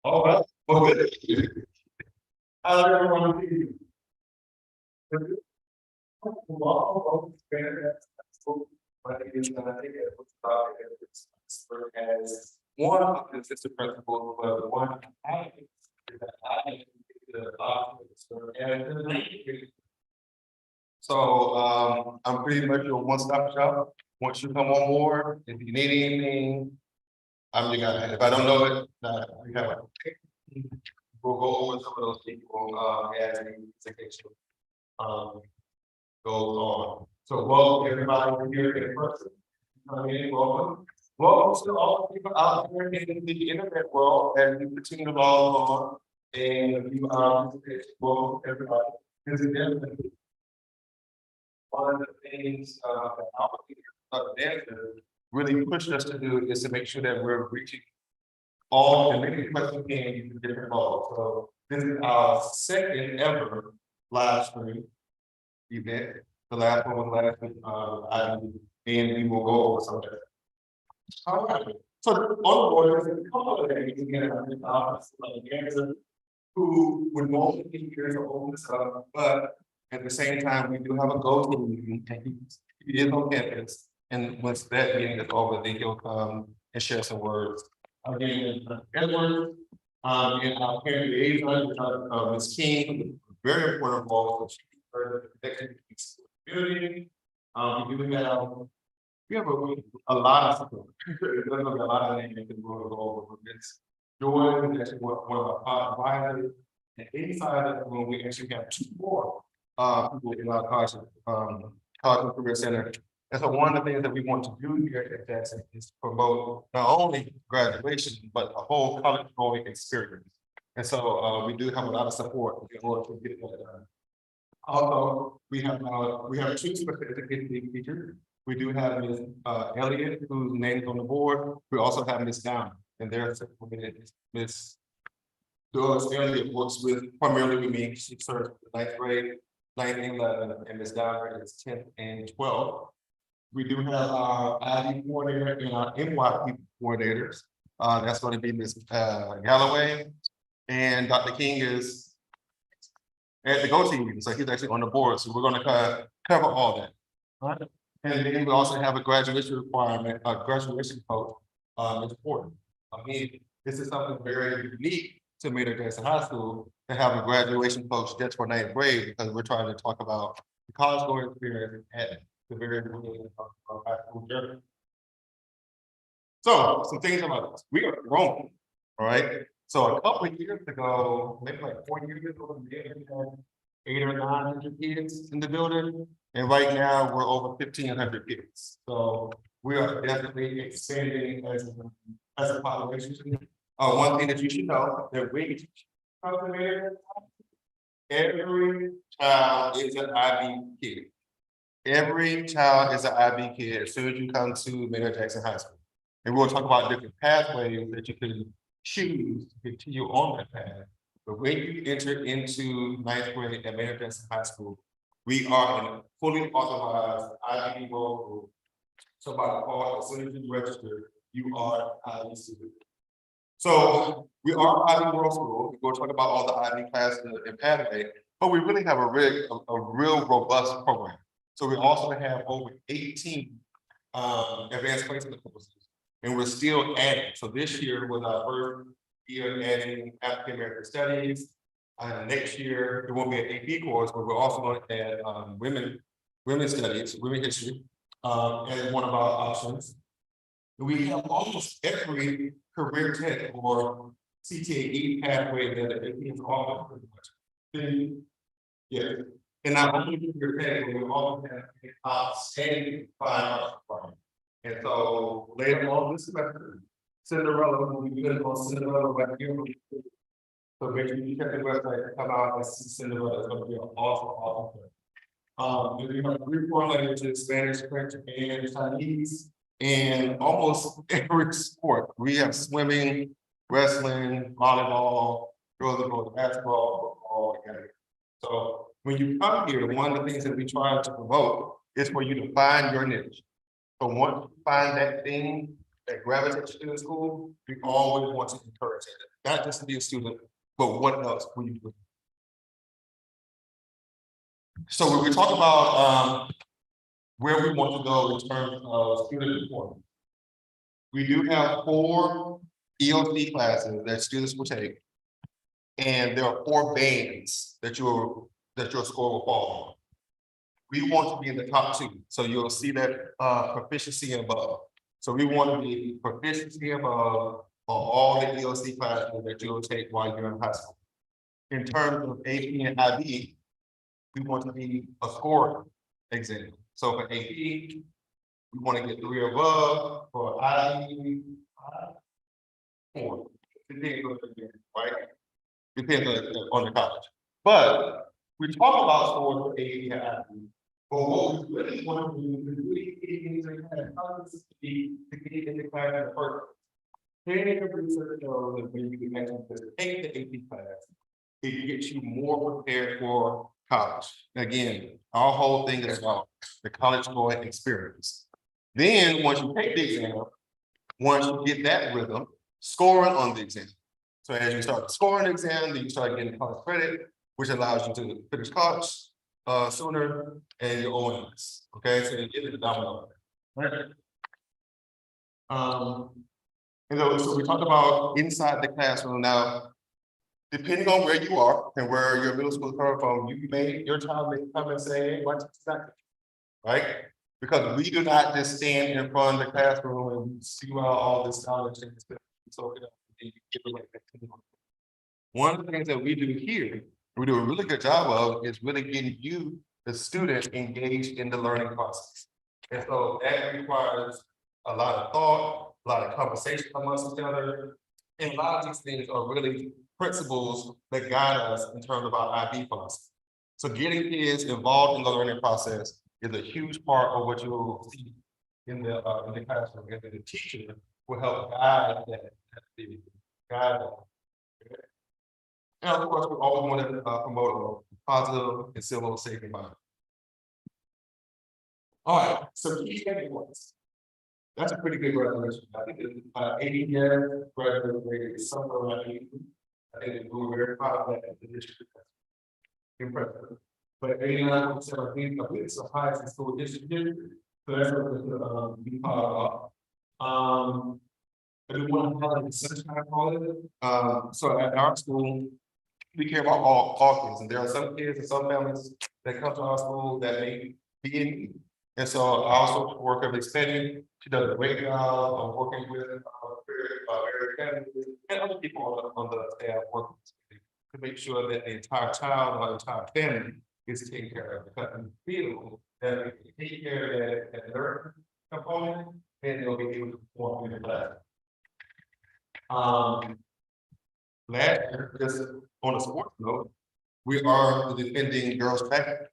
All right. Well, good. How's everyone doing? Well, my name is as one of the assistant principals, but one I that I am the officer and the lead. So I'm pretty much your one-stop shop. Once you come on board, if you need anything, I'm your guy. If I don't know it, we have we'll go over some of those people as the presentation goes on. So welcome everybody here in person. Come in, welcome. Welcome to all the people out there in the internet world and we continue to log on and you welcome everybody. This is definitely one of the things that our dancers really pushed us to do is to make sure that we're reaching all and many questions we can use different modes. So this is our second ever live stream event. The last one was last week, and we will go over some of that. All right. So on the board, there's a couple of things again in the office, like dancers who would normally be here to open this up, but at the same time, we do have a go-to meeting, and he is on campus. And once that meeting is over, then he'll come and share some words. Again, Edward, and our parent liaison, Ms. King, very important role. So she's the connection between school and community. We have a lot of support. There's a lot of names that we'll go over. It's Jordan, actually one of our advisors. And inside of the room, we actually have two more people in our college and career center. And so one of the things that we want to do here at Jackson is promote not only graduation, but a whole college going experience. And so we do have a lot of support in order to get that done. Also, we have two special education teachers. We do have Ms. Elliott, whose name is on the board. We also have Ms. Down, and there's Ms. Doris Elliott works primarily with me. She serves the 9th grade, 9th and 11th, and Ms. Down is 10th and 12th. We do have our ID coordinator and our NYP coordinators. That's going to be Ms. Galloway, and Dr. King is at the go-to meeting, so he's actually on the board. So we're going to cover all that. All right. And then we also have a graduation requirement, a graduation coach. It's important. I mean, this is something very unique to MJHS High School to have a graduation coach just for 9th grade, because we're trying to talk about the college going experience at the very beginning of high school journey. So some things about this. We are growing, all right? So a couple of years ago, maybe like 4 years ago, we had 800 or 900 kids in the building. And right now we're over 1,500 kids. So we are definitely expanding as a population. One thing that you should know that we teach every child is an IB kid. Every child is an IB kid as soon as you come to MJHS High School. And we'll talk about different pathways that you can choose to continue on that path. But when you enter into 9th grade at MJHS High School, we are in a fully authorized IB role. So by default, as soon as you register, you are IB student. So we are IB World School. We're going to talk about all the IB classes and pathway, but we really have a real robust program. So we also have over 18 advanced placement courses, and we're still adding. So this year was our first year adding African American Studies. Next year it won't be an AP course, but we're also going to add women's studies, women history, as one of our options. We have almost every career tech or CTAE pathway that the AP is offering pretty much. Yeah. And not only career tech, but we also have outstanding fine arts department. And so later on this semester, Cinderella will be good on Cinderella right here. So make sure you check the website and come out and see Cinderella. It's going to be an awesome thing. We have 3 foreign languages: Spanish, French, and Chinese. And almost every sport. We have swimming, wrestling, volleyball, girls and boys basketball, football, together. So when you come here, one of the things that we try to promote is for you to find your niche. So once you find that thing that gravitates you to the school, we always want to encourage it. not just to be a student, but what else will you do? So when we talk about where we want to go in terms of student performance, we do have 4 ELC classes that students will take, and there are 4 bands that your score will fall on. We want to be in the top 2, so you'll see that proficiency and above. So we want to be proficiency above on all the ELC classes that you'll take while you're in high school. In terms of AP and IB, we want to be a scoring exam. So for AP, we want to get 3 or above. For IB, 4. Depends on the year, right? Depends on the college. But we talk about scores for AP and IB. But what we really want to do is really get into the class to get in the class at first. Hearing the research shows that when you actually just take the AP class, it gets you more prepared for college. Again, our whole thing is about the college going experience. Then once you take the exam, once you get that rhythm, scoring on the exam. So as you start scoring the exam, then you start getting college credit, which allows you to finish college sooner and your OMS. Okay, so you get it domino. Right. So we talked about inside the classroom. Now, depending on where you are and where your middle school is coming from, your child may come and say, hey, what's that? Right? Because we do not just stand in front of the classroom and spew out all this knowledge and so one of the things that we do here, we do a really good job of, is really getting you, the student, engaged in the learning process. And so that requires a lot of thought, a lot of conversation amongst each other. And a lot of these things are really principles that guide us in terms of our IB process. So getting kids involved in the learning process is a huge part of what you'll see in the classroom. And the teacher will help guide that. And of course, we always want to promote a positive and civil safe environment. All right, so key takeaways. That's a pretty good graduation. I think it's 80 years graduation rate is somewhere around 80. I think we were very proud of that at the district. Impressive. But 89%, I think it's the highest in school district. So that's what we're be proud of. I do want to highlight the sunshine quality. So at our school, we care about all kids, and there are some kids and some families that come to our school that may be in need. And so I also work with Xfinity. She does a great job of working with various families and other people on the staff working to make sure that the entire child or the entire family is taken care of. Because we feel that if we take care of that learning component, then they'll be able to perform in the class. Last year, just on a sports note, we are the defending girls track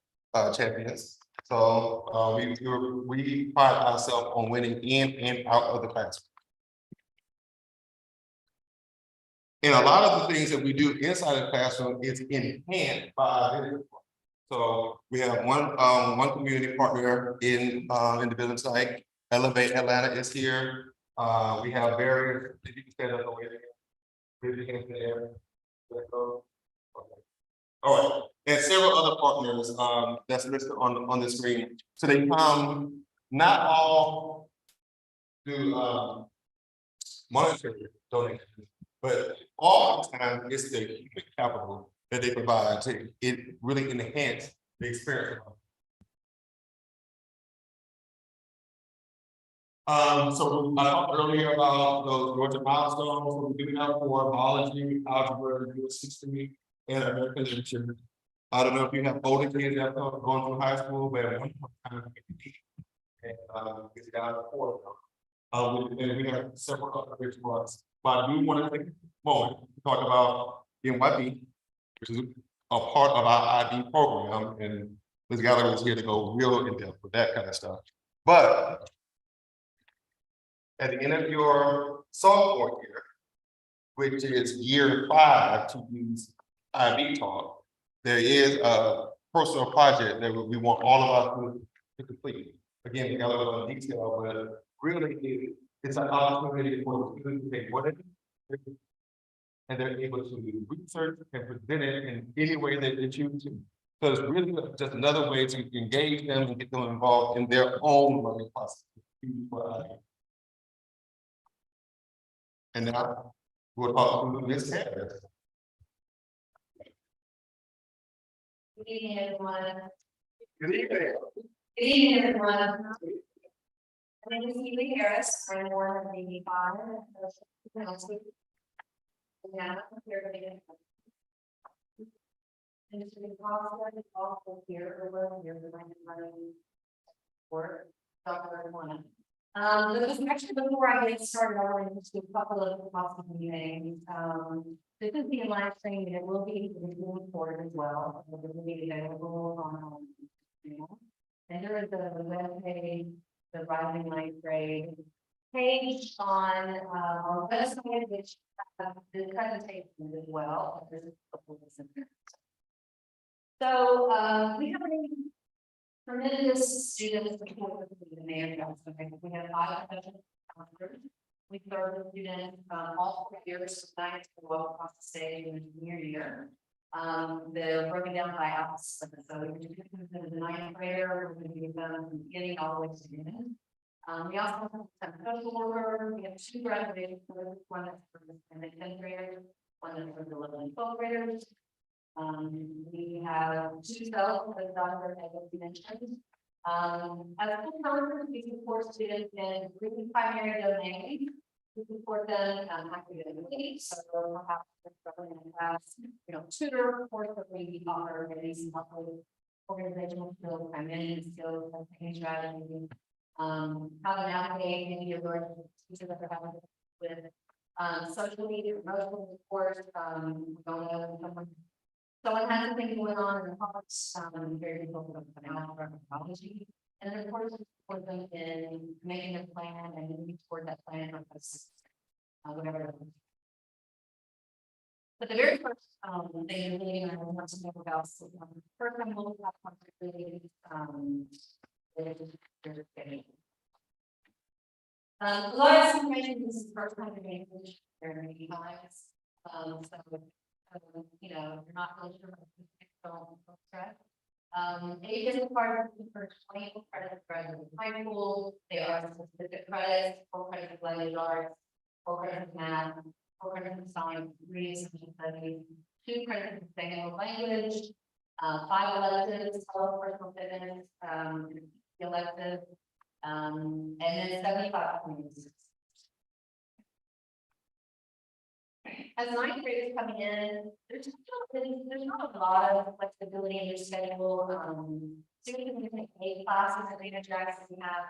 champions. So we pride ourselves on winning in and out of the classroom. And a lot of the things that we do inside the classroom is enhanced by our business. So we have one community partner in the business site. Elevate Atlanta is here. We have various. If you can stand up away there. All right, and several other partners that's listed on the screen. So they come, not all do monetary donations, but all the time it's the human capital that they provide to it really enhance the experience. So I talked earlier about those Georgia milestones. We do have for biology, algebra, US history, and American literature. I don't know if you have older kids that are going through high school, but at one time it's down to 4 of them. And we have several other rich ones. But I do want to take a moment to talk about NYB, which is a part of our IB program, and Ms. Gallagher is here to go real in depth with that kind of stuff. But at the end of your sophomore year, which is year 5 to use IB talk, there is a personal project that we want all of us to complete. Again, we got a little detail, but really it's an opportunity for the students to take whatever and they're able to research and present it in any way that they choose to. So it's really just another way to engage them and get them involved in their own learning process. And now we'll talk to Ms. Harris. Good evening, everyone. Good evening. Good evening, everyone. My name is Ely Harris. I'm one of the five. Now, here to begin. And it's been possible to also here over here with my running work. Dr. One. Actually, before I get started, I want to do a couple of possible things. This is the live stream, and it will be recorded as well. It will be available on and there is a web page, the Rising Ninth Grade page on our website, which the presentation as well. There's a couple of them. So we have a tremendous students support the mayor. We have 5 counselors. We serve the students all 4 years tonight to go across the state in the junior year. They're broken down by house. So we do the 9th grader, we're going to give them from beginning all the way to the end. We also have some social worker. We have 2 graduating programs, one that's for the 10th graders, one that's for the 11th and 12th graders. We have 2 fellows, as Dr. mentioned. As a counselor, we support students in really primary domain. We support them academically, so perhaps in class, tutor, of course, that we offer some organizational skills, management skills, thinking strategy, how to navigate maybe your learning teacher that they're having with social media, emotional support. We don't know someone has something going on in the hearts, very difficult with algebra and biology. And then of course support them in making a plan and moving toward that plan or whatever. But the very first thing really I want to know about first I'm going to talk a lot of information. This is the first time in English very many times. You're not really sure what to expect. It is a part of the first 20 credits for high school. They are specific credits, 4 credits of language arts, 4 credits of math, 4 credits of science, 3 social studies, 2 credits of Spanish language, 5 electives, 12 personal fitness, elective, and then 75 communities. As 9th graders coming in, there's not a lot of flexibility in your schedule. Students can take 8 classes at MJHS. We have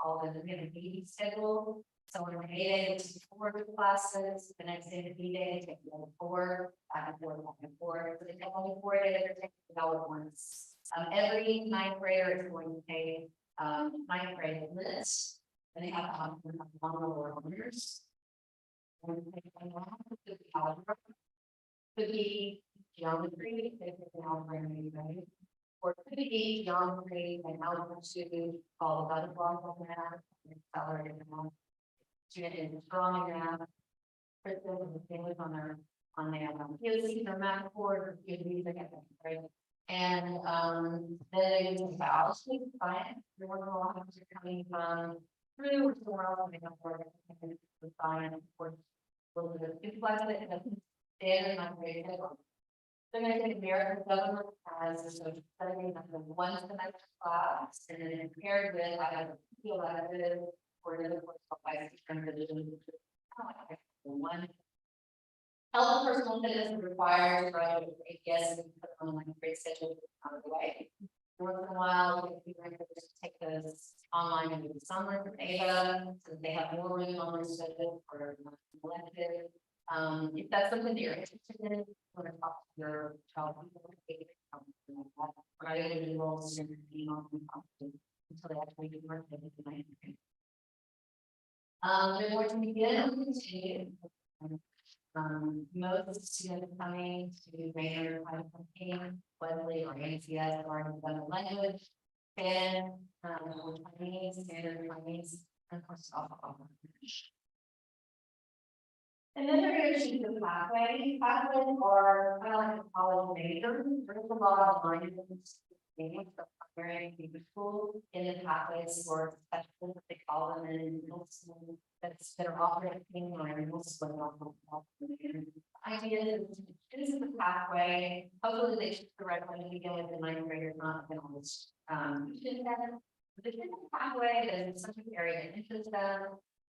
all the B schedule. So we're 8 A to 4 classes. The next day, the B day, take 4, back and forth, back and forth. So they take only 4 days. They're taking all at once. Every 9th grader is going to take 9th grade list, and they have to have one or honors. Could be geometry, or could be geometry and algebra 2, followed by the block of math, accelerated math. Student is strong in math. Families on their POCs or math board or PhDs, right? And then they use biology, science. There were a lot of coming from through somewhere else. They don't work with science, of course. A little bit of supervisor and standard on grade level. They're going to take American government as a social study as a 1 semester class, and then paired with either elective or another course by division. One health and personal fitness requires graduate APS and put on like grade schedule out of the way. Once in a while, we take those online and do the summer for Ava, so that they have more room on their schedule for elective. If that's something that you're interested in, you want to talk to your child I didn't enroll students until they actually do work. They're going to begin to most students coming to Maynard campaign, Wesley or ACS or the language, and Chinese, standard Chinese, and of course, And then there is the pathway. Pathways are kind of like a college major. There's a lot of lines very useful in the pathways for special, what they call them in middle school, that are offered in middle school. The idea is this is the pathway. Hopefully they should correct when you begin with the ninth graders, not the almost the pathway that is such an area that interests them.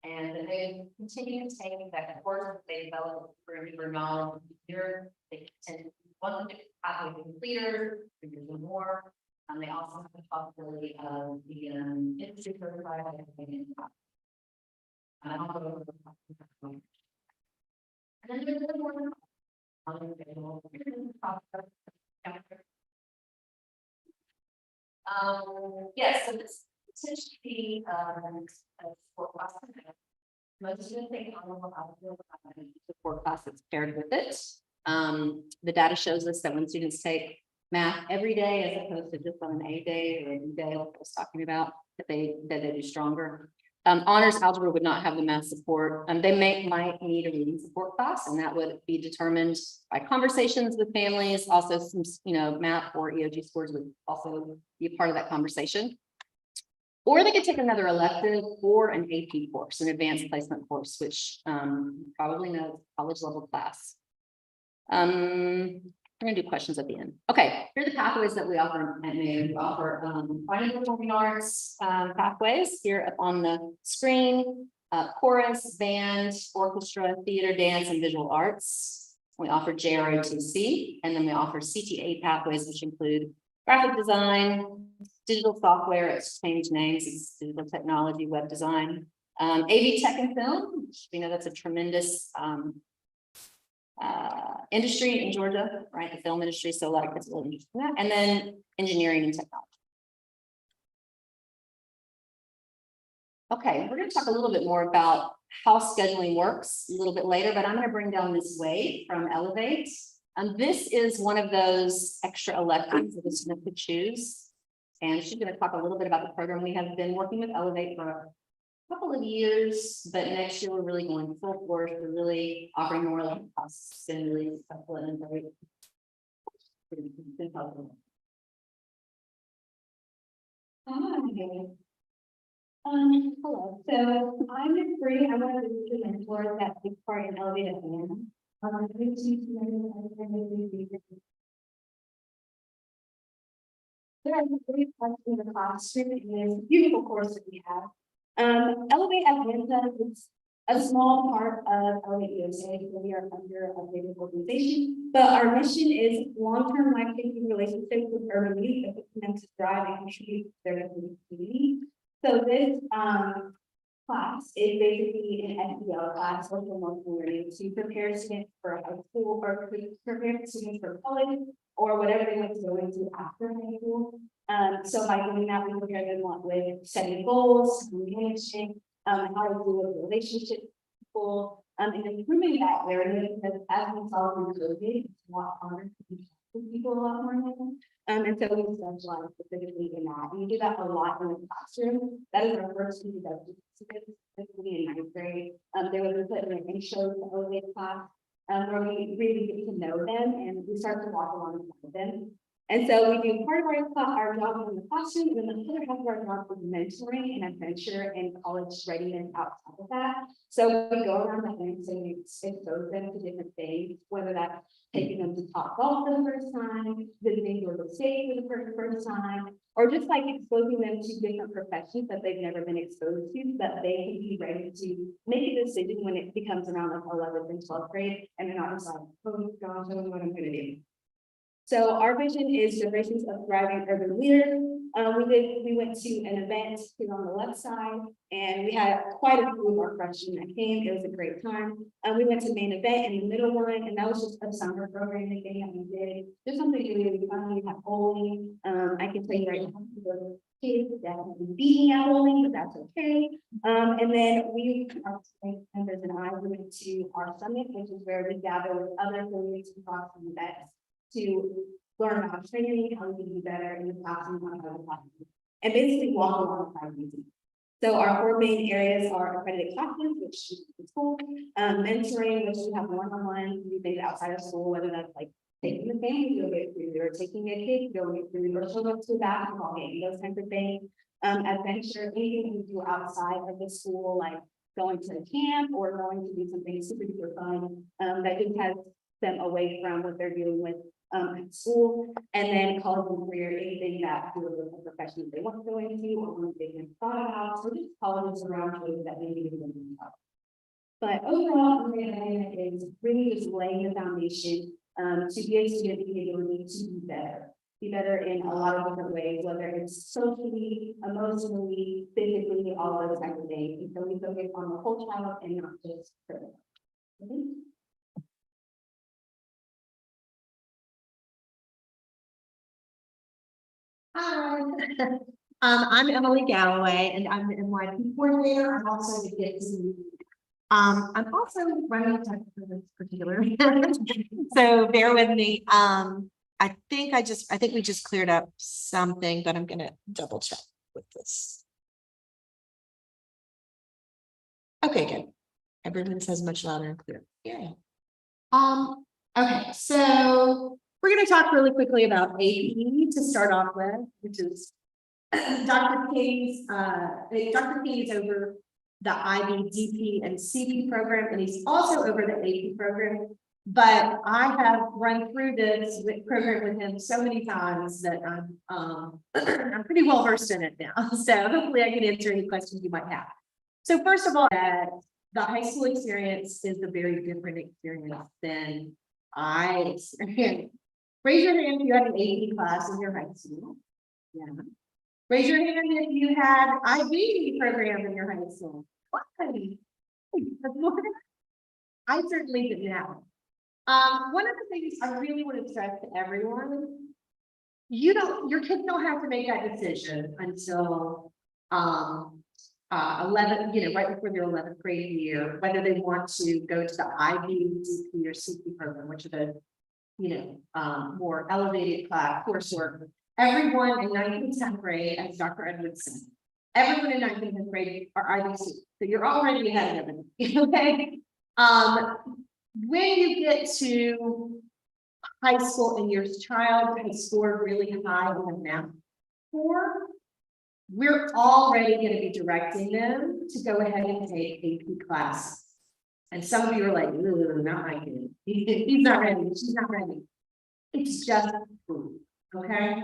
And they continue to take that course that they develop for knowledge here. They tend to want to pathway completer, or more. And they also have the possibility of the industry certified. And then there's a more yes, so this essentially support class. Most of the things the support class that's paired with it. The data shows us that when students take math every day as opposed to just on an A day or a B day, like I was talking about, that they do stronger. Honors algebra would not have the math support. They might need a reading support class, and that would be determined by conversations with families. Also, some math or EOG scores would also be a part of that conversation. Or they could take another elective or an AP course, an advanced placement course, which probably know college level class. We're going to do questions at the end. Okay, here are the pathways that we offer at Mayo. We offer fine performing arts pathways here up on the screen, chorus, band, orchestra, theater, dance, and visual arts. We offer JROTC, and then we offer CTA pathways, which include graphic design, digital software, it's changed names, it's digital technology, web design, AV tech and film, which we know that's a tremendous industry in Georgia, right? The film industry, so a lot of kids will interested in that, and then engineering and technology. Okay, we're going to talk a little bit more about how scheduling works a little bit later, but I'm going to bring down this Wade from Elevate. This is one of those extra electives that a student could choose. And she's going to talk a little bit about the program. We have been working with Elevate for a couple of years, but next year we're really going full force. We're really offering more like costs. It's been really successful and very helpful. Hello. So I'm Ms. Bree. I'm one of the mentors that take part in Elevate at Atlanta. There are three parts in the classroom and this beautiful course that we have. Elevate Atlanta is a small part of Elevate USA. We are under a big organization, but our mission is long-term life-changing relationships with urban youth that can them to thrive and contribute to their community. So this class is basically an SEL class, social emotional learning, to prepare students for high school or prepare students for college or whatever they want to go into after high school. So by doing that, we prepare them with setting goals, managing, how to deal with relationships with people, and improving that area because as we saw from COVID, it's a lot harder to be with people a lot more now. And so we specialize specifically in that. And we do that a lot in the classroom. That is our first introduction to this, specifically in ninth grade. They would put in an intro to Elevate class, where we really get to know them and we start to walk alongside them. And so we do part of our job in the classroom, and then the other half of our job is mentoring and adventure and college readiness outside of that. So we go around the homes and we expose them to different things, whether that's taking them to top golf for the first time, visiting Georgia State for the first time, or just like exposing them to different professions that they've never been exposed to, so that they can be ready to make a decision when it becomes around like 11th and 12th grade, and they're not just like, oh gosh, I don't know what I'm going to do. So our vision is generations of thriving urban leaders. We went to an event here on the left side, and we had quite a few of our freshmen that came. It was a great time. We went to the main event and the middle one, and that was just a summer programming thing that we did. Just something really fun. We have bowling. I can tell you right now, the kids definitely beating at bowling, but that's okay. And then our members and I went to our summit, which is where we gather with other families across the U.S. to learn about training, how we can do better in the classroom, and basically walk alongside you. So our four main areas are accredited classes, which is in school, mentoring, which we have one-on-one, we do things outside of school, whether that's like taking the game, or taking a kid, going through, or children to a basketball game, those kinds of things. Adventure, anything we do outside of the school, like going to a camp or going to do something super duper fun, that just has them away from what they're dealing with at school, and then college and career, anything that the profession they want to go into or one they can thought about, so just colleges around you that maybe they didn't know. But overall, the idea is really just laying the foundation to give students the ability to be better in a lot of different ways, whether it's socially, emotionally, physically, all those kinds of things. And so we focus on the whole child and not just critical. Hi, I'm Emily Galloway and I'm the NYP coordinator. I'm also the kids. I'm also running tech for this particular. So bear with me. I think we just cleared up something, but I'm gonna double check with this. Okay, good. Everyone says much louder and clear. Yeah. Okay, so we're going to talk really quickly about AP to start off with, which is Dr. King's, Dr. King is over the IB, DP, and CP program, and he's also over the AP program. But I have run through this program with him so many times that I'm pretty well versed in it now. So hopefully I can answer any questions you might have. So first of all, that the high school experience is a very different experience than I experienced. Raise your hand if you had an AP class in your high school. Yeah. Raise your hand if you had IB program in your high school. What? I certainly didn't have. One of the things I really want to stress to everyone, your kids don't have to make that decision until 11, right before their 11th grade year, whether they want to go to the IB, DP, or CP program, which are the, more elevated class coursework. Everyone in 9th and 10th grade, as Dr. Edwards said, everyone in 9th and 10th grade are IBC. So you're already ahead of them, okay? When you get to high school and your child has scored really high on the math score, we're already going to be directing them to go ahead and take AP classes. And some of you are like, not my kid. He's not ready. She's not ready. It's just food, okay?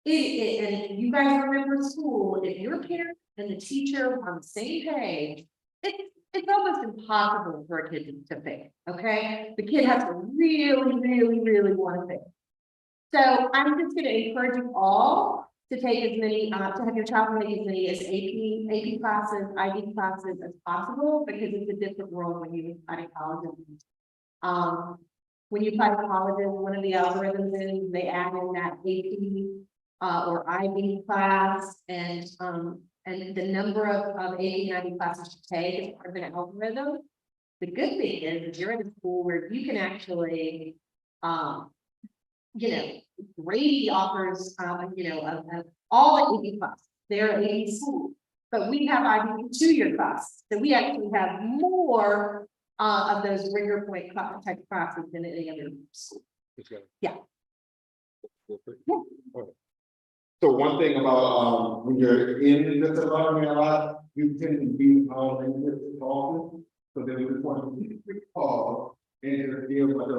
And you guys remember school, if your parent and the teacher are on the same page, it's almost impossible for a kid to pick, okay? The kid has to really, really, really want to pick. So I'm just going to encourage you all to take as many, to have your child take as many as AP classes, IB classes as possible, because it's a different world when you apply to colleges. When you apply to colleges, one of the algorithms is they add in that AP or IB class, and the number of AP and IB classes you take is part of an algorithm. The good thing is you're in a school where you can actually, Grady offers, all the AP classes. They're AP school, but we have IB 2-year classes, so we actually have more of those rigor point type classes than any other school. Yeah. So one thing about when you're in this environment a lot, you tend to be often. So then we just want to call and just deal with those.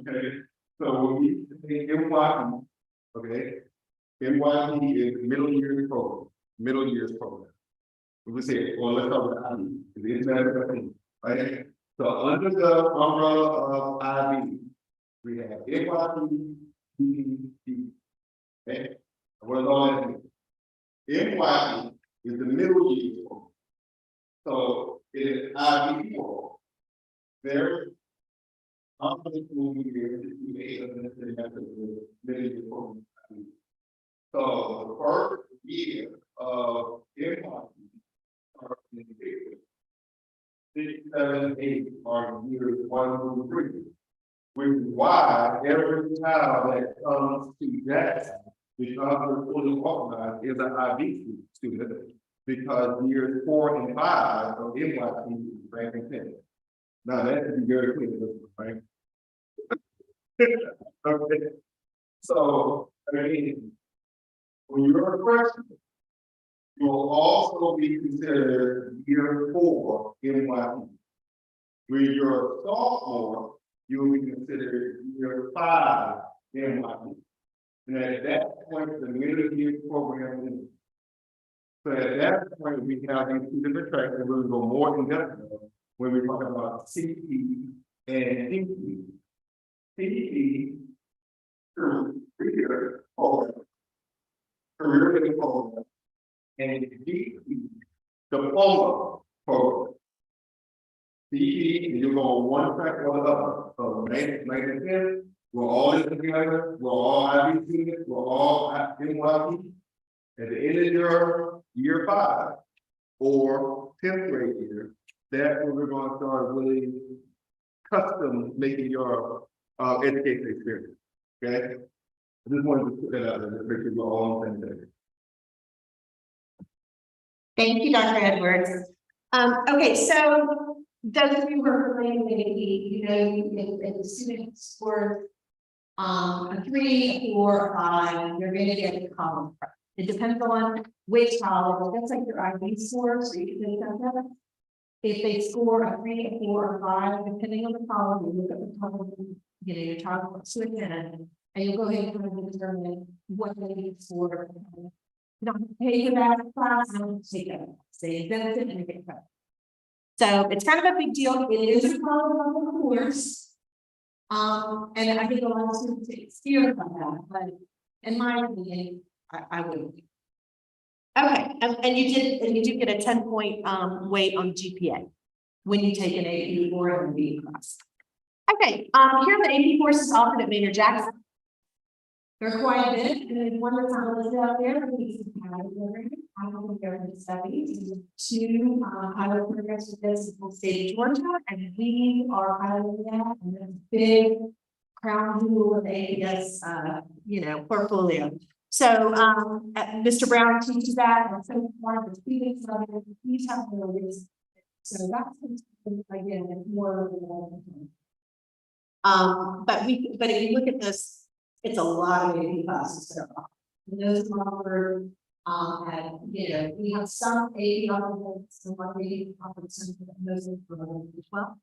Okay. So we NYP, okay. NYP is middle years program. We say, well, let's talk about IB, the international thing, right? So under the umbrella of IB, we have NYP, DP, okay? What is all that mean? NYP is the middle years program. So it is IB program. Very so the first year of NYP, 6, 7, 8 are years 1 through 3, which is why every child that comes to Jackson because we're fully organized is an IB student, because years 4 and 5 of NYC is ranking 10. Now that should be very clear, right? Okay, so, again, when you're a freshman, you will also be considered year 4 NYC. When you're a sophomore, you will be considered year 5 NYC. And at that point, the middle year program is. So at that point, we have these two different tracks, and we'll go more in depth when we talk about CP and DP. CP, career program, career program, and DP, diploma program. DP, and you go on one track or the other. So, like I said, we're all in together, we're all IB students, we're all NYC. At the end of your year 5 or 10th grade year, that's when we're going to start really custom making your education experience. Okay? I just wanted to put that out there, just make sure we're all on the same page. Thank you, Dr. Edwards. Okay, so those of you who are familiar with AP, you know, if the student scores a 3, a 4, a 5, you're going to get the college prep. It depends on which college. That's like your IB score, so you can think of that. If they score a 3, a 4, or a 5, depending on the college, you look at the top of, you know, your top swing and you'll go ahead and kind of determine what they need for. You don't have to pay for that class, you don't have to take it. They benefit and you get credit. So it's kind of a big deal. It is a college level course. And I think a lot of students take fear about that, but in my opinion, I wouldn't. Okay, and you do get a 10-point weight on GPA when you take an AP or an MBA class. Okay, here are the AP courses offered at Maynard Jackson. They're quite a bit, and then one that's on the list out there, we have comparative studies, 2 pilot programs with this in the state of Georgia, and we are piloting that, and then big crown jewel of APS, you know, portfolio. So, Mr. Brown teaches that, and so far the students are he's having those. So that's again more. But if you look at this, it's a lot of AP classes that are offered. And those are offered, and you know, we have some AP offered, some AP offered, some those are as well.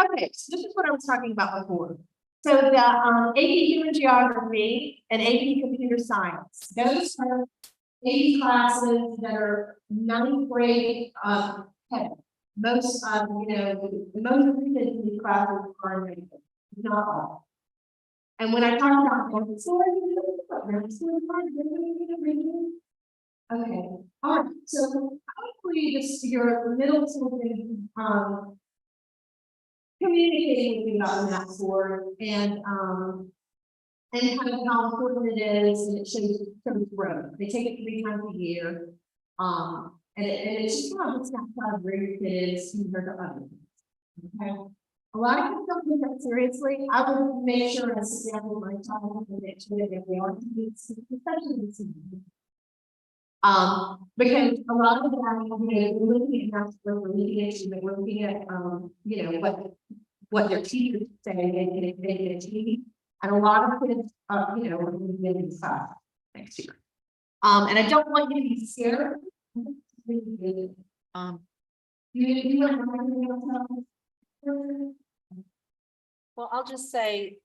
Okay, so this is what I was talking about before. So the AP Human Geography and AP Computer Science, those are AP classes that are 9th grade head. Most you know, most of these classes are in not all. And when I talk about them, okay, all right. So hopefully this your middle children communicating with me about that score and kind of how important it is, and it shows growth. They take it 3 times a year, and it's just not how great it is compared to others. Okay, a lot of people don't take that seriously. I would make sure I sit down with my child and make sure that they are especially this season. Because a lot of the time, you know, we're looking at we're looking at you know, what their teachers say they can achieve, and a lot of kids, you know, are going to get in class next year. And I don't want you to be scared. You want to Well, I'll just say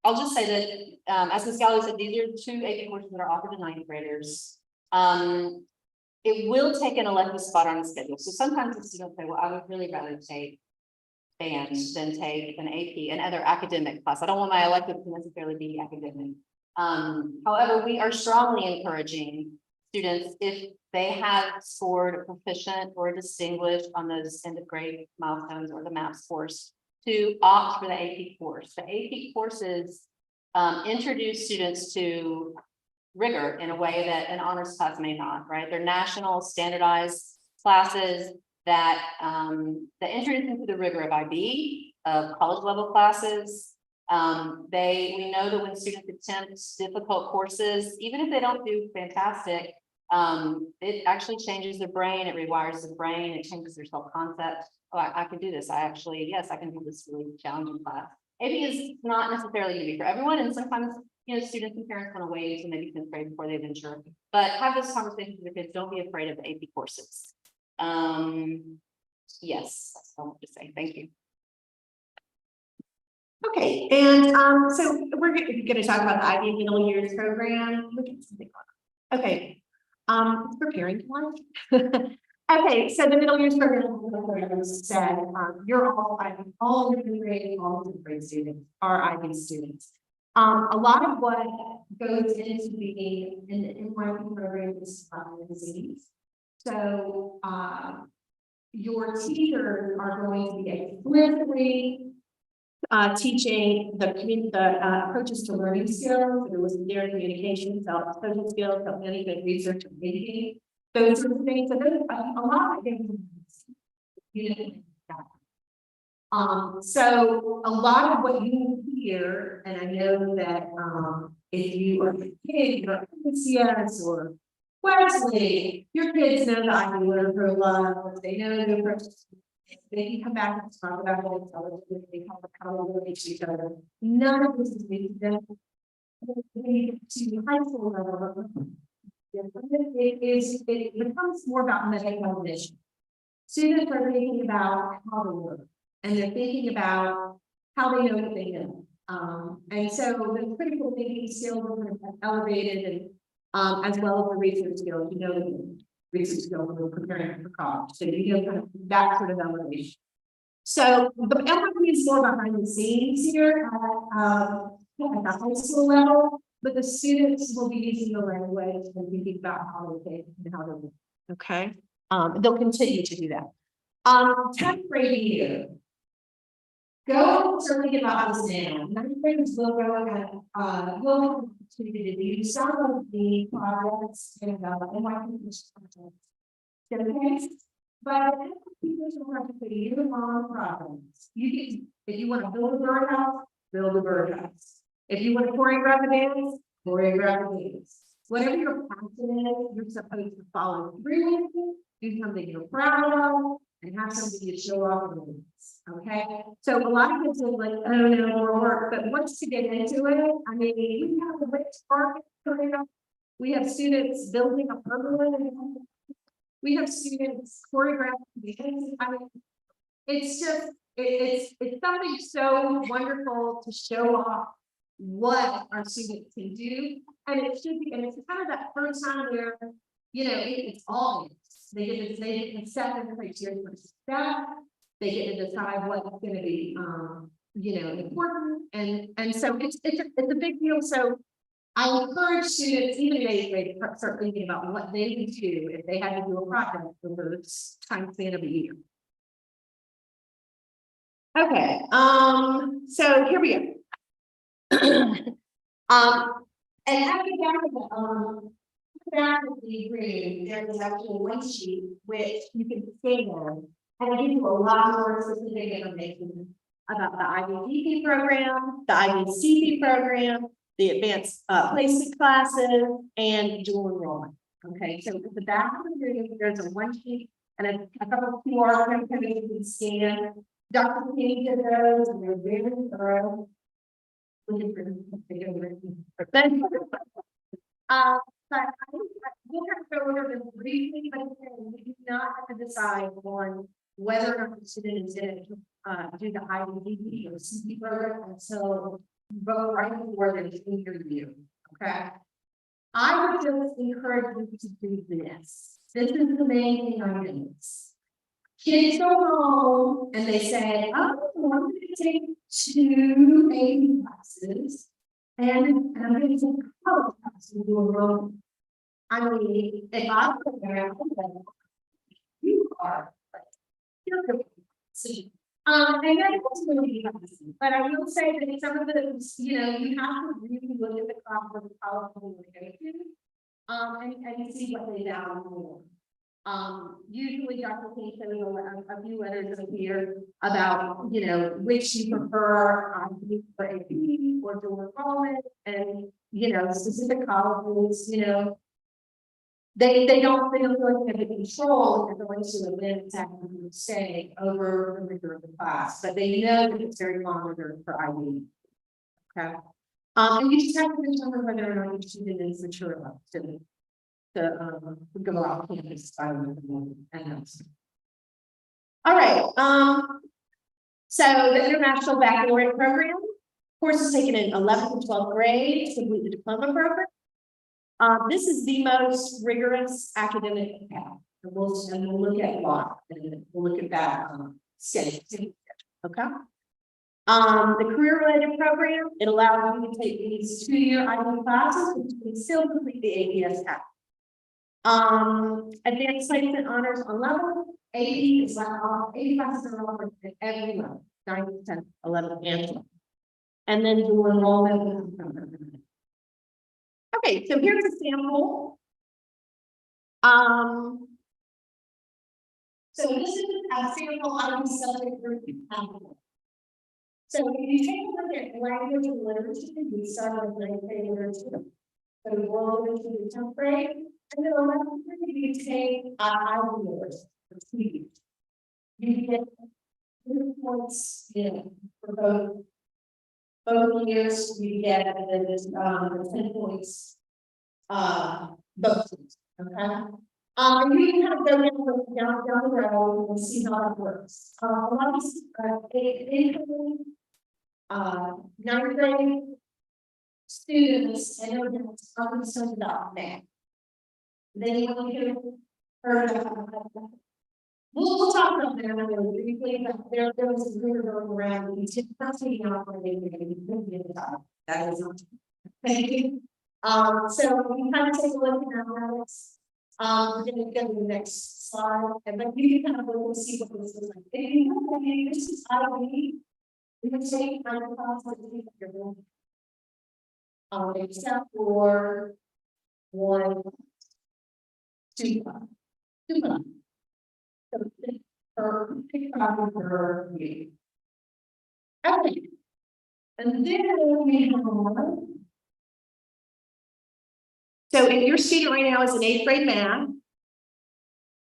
that, as Ms. Galloway said, these are 2 AP courses that are offered to 9th graders. It will take an elective spot on the schedule. So sometimes the students say, well, I would really rather take band than take an AP and other academic class. I don't want my elective to necessarily be academic. However, we are strongly encouraging students, if they have scored a proficient or distinguished on those end of grade milestones or the MAPS course, to opt for the AP course. The AP courses introduce students to rigor in a way that an honors class may not, right? They're national standardized classes that introduce into the rigor of IB, of college level classes, We know that when students attempt difficult courses, even if they don't do fantastic, it actually changes their brain, it rewires the brain, it changes their self-concept. Oh, I can do this. Yes, I can do this really challenging class. AP is not necessarily going to be for everyone, and sometimes, students and parents want to wait to maybe 10th grade before they venture. But have this conversation with your kids. Don't be afraid of the AP courses. Yes, that's all I want to say. Thank you. Okay, and so we're gonna talk about the IB middle years program. Look at something on. Okay, it's preparing one. Okay, so the middle years program said, you're all your grade, all of the grade students are IB students. A lot of what goes into being in the NYP program is disease. So, your teachers are going to be explicitly teaching the approaches to learning skills. There was their communication, social skills, management, research, and thinking, those sorts of things. So there's a lot of things. So a lot of what you hear, and I know that if you are a kid or MCS or Wesley, your kids know the IB literature love, they know the approaches. They can come back and talk about it, they talk about how they relate to each other. None of this is new to them. To high school level, it becomes more about metacognition. Students are thinking about how they work, and they're thinking about how they know what they know. And so the critical thinking skills are elevated, and as well as the research skills, the research skills we're preparing for college. So kind of that sort of elevation. So the empathy is more behind the scenes here at the high school level, but the students will be using the language and thinking about how they think and how they work. Okay. They'll continue to do that. 10th grade year. Go start thinking about this now. 9th graders will go and will have an opportunity to do some of the projects and NYP's projects. Okay. But people will have to put year-long projects. You can, if you want to build a birdhouse, build a birdhouse. If you want to choreograph a dance, choreograph a dance. Whatever your passion is, you're supposed to follow through with it, do something you're proud of, and have something to show off of it. Okay. So a lot of kids are like, oh no, more work. But once you get into it, I mean, we have a rich market coming up. We have students building a program. We have students choreographing. I mean, it's just it's something so wonderful to show off what our students can do, and it should be, and it's kind of that first time where it's all they get to set the criteria for success. They get to decide what's going to be important, and so it's a big deal. So I encourage students, even in 8th grade, to start thinking about what they would do if they had to do a project over the time span of a year. Okay, so here we go. And having back of the green, there is actually one sheet which you can scan on, and I give you a lot more specific information about the IBDP program, the IBCP program, the advanced placement classes, and dual enrollment. Okay, so at the back of the green, there's a one sheet and a couple of QR codes you can scan. Dr. King did those, and they're very thorough. But we'll have to go over them briefly, but we do not have to decide on whether or not the student is going to do the IBDP or CP program until vote right before their senior year. Okay. I would just encourage you to do this. This is the main thing on this. Kids go home and they say, oh, I'm going to take 2 AP classes. And I'm going to take a college class and do a room. I mean, if I'm there, you are, you're good. And that was going to be awesome. But I will say that some of those, you have to really look at the class of the college and see what they value more. Usually Dr. King sends a few letters in here about, you know, which you prefer, for AP or dual enrollment, and, you know, specific colleges, you know. They don't feel like they have control if they're going to events and stay over the rigor of the class, but they know that it's very monitored for IB. Okay. And you just have to determine whether or not your student is mature enough to go off campus. And all right. So the International Baccalaureate Program course is taken in 11th and 12th grade to complete the diploma program. This is the most rigorous academic path. And we'll look at why, and we'll look at that schedule. Okay. The career-related program, it allows you to take these 2-year IB classes, which you can still complete the APS test. Advanced placement honors on level. AP is like all 80 classes are offered at every level, 9th, 10th, 11th, and 12th. And then dual enrollment. Okay, so here's a sample. So this is a sample IB subject group. So if you take a look at language and literature, we start with 9th grade literature. So we roll into the 10th grade, and then 11th grade, you take IB literature for 2 years. You get 2 points in for both years. You get the 10 points, both years. Okay. And you can kind of go down the road and see how it works. A lot of incoming 9th grade students and adults are concerned about math. Then you want to hear we'll talk about that really briefly, but there was a rumor going around. You took taking out that is not. Thank you. So we kind of take a look at analytics. We're going to go to the next slide, but you can kind of look and see what this is like. If you look at it, this is IB. You can take IB classes except for 1, 2, 2. So pick per year. Okay. And then we have. So if your student right now is in 8th grade math,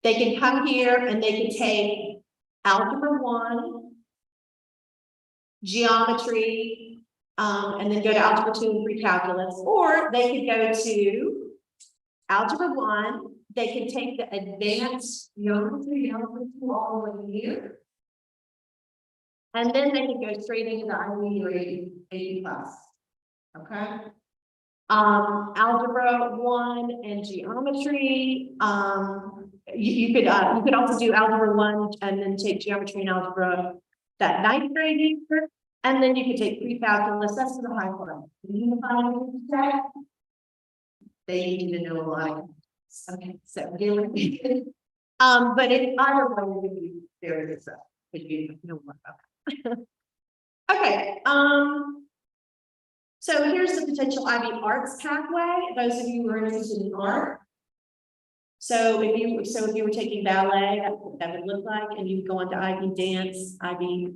they can come here and they can take Algebra 1, geometry, and then go to Algebra 2 and pre-calculus, or they could go to Algebra 1, they can take the advanced geometry, Algebra 2 all the way here, and then they can go straight into the IB or AP class. Okay. Algebra 1 and geometry. You could also do Algebra 1 and then take geometry and algebra that 9th grade year, and then you could take pre-calculus. That's the high one. They need to know a lot. Okay, so but if I don't know, there it is. You know what about that. Okay. So here's the potential IB arts pathway. Those of you who are interested in art. So if you were taking ballet, that's what that would look like, and you would go on to IB dance, IB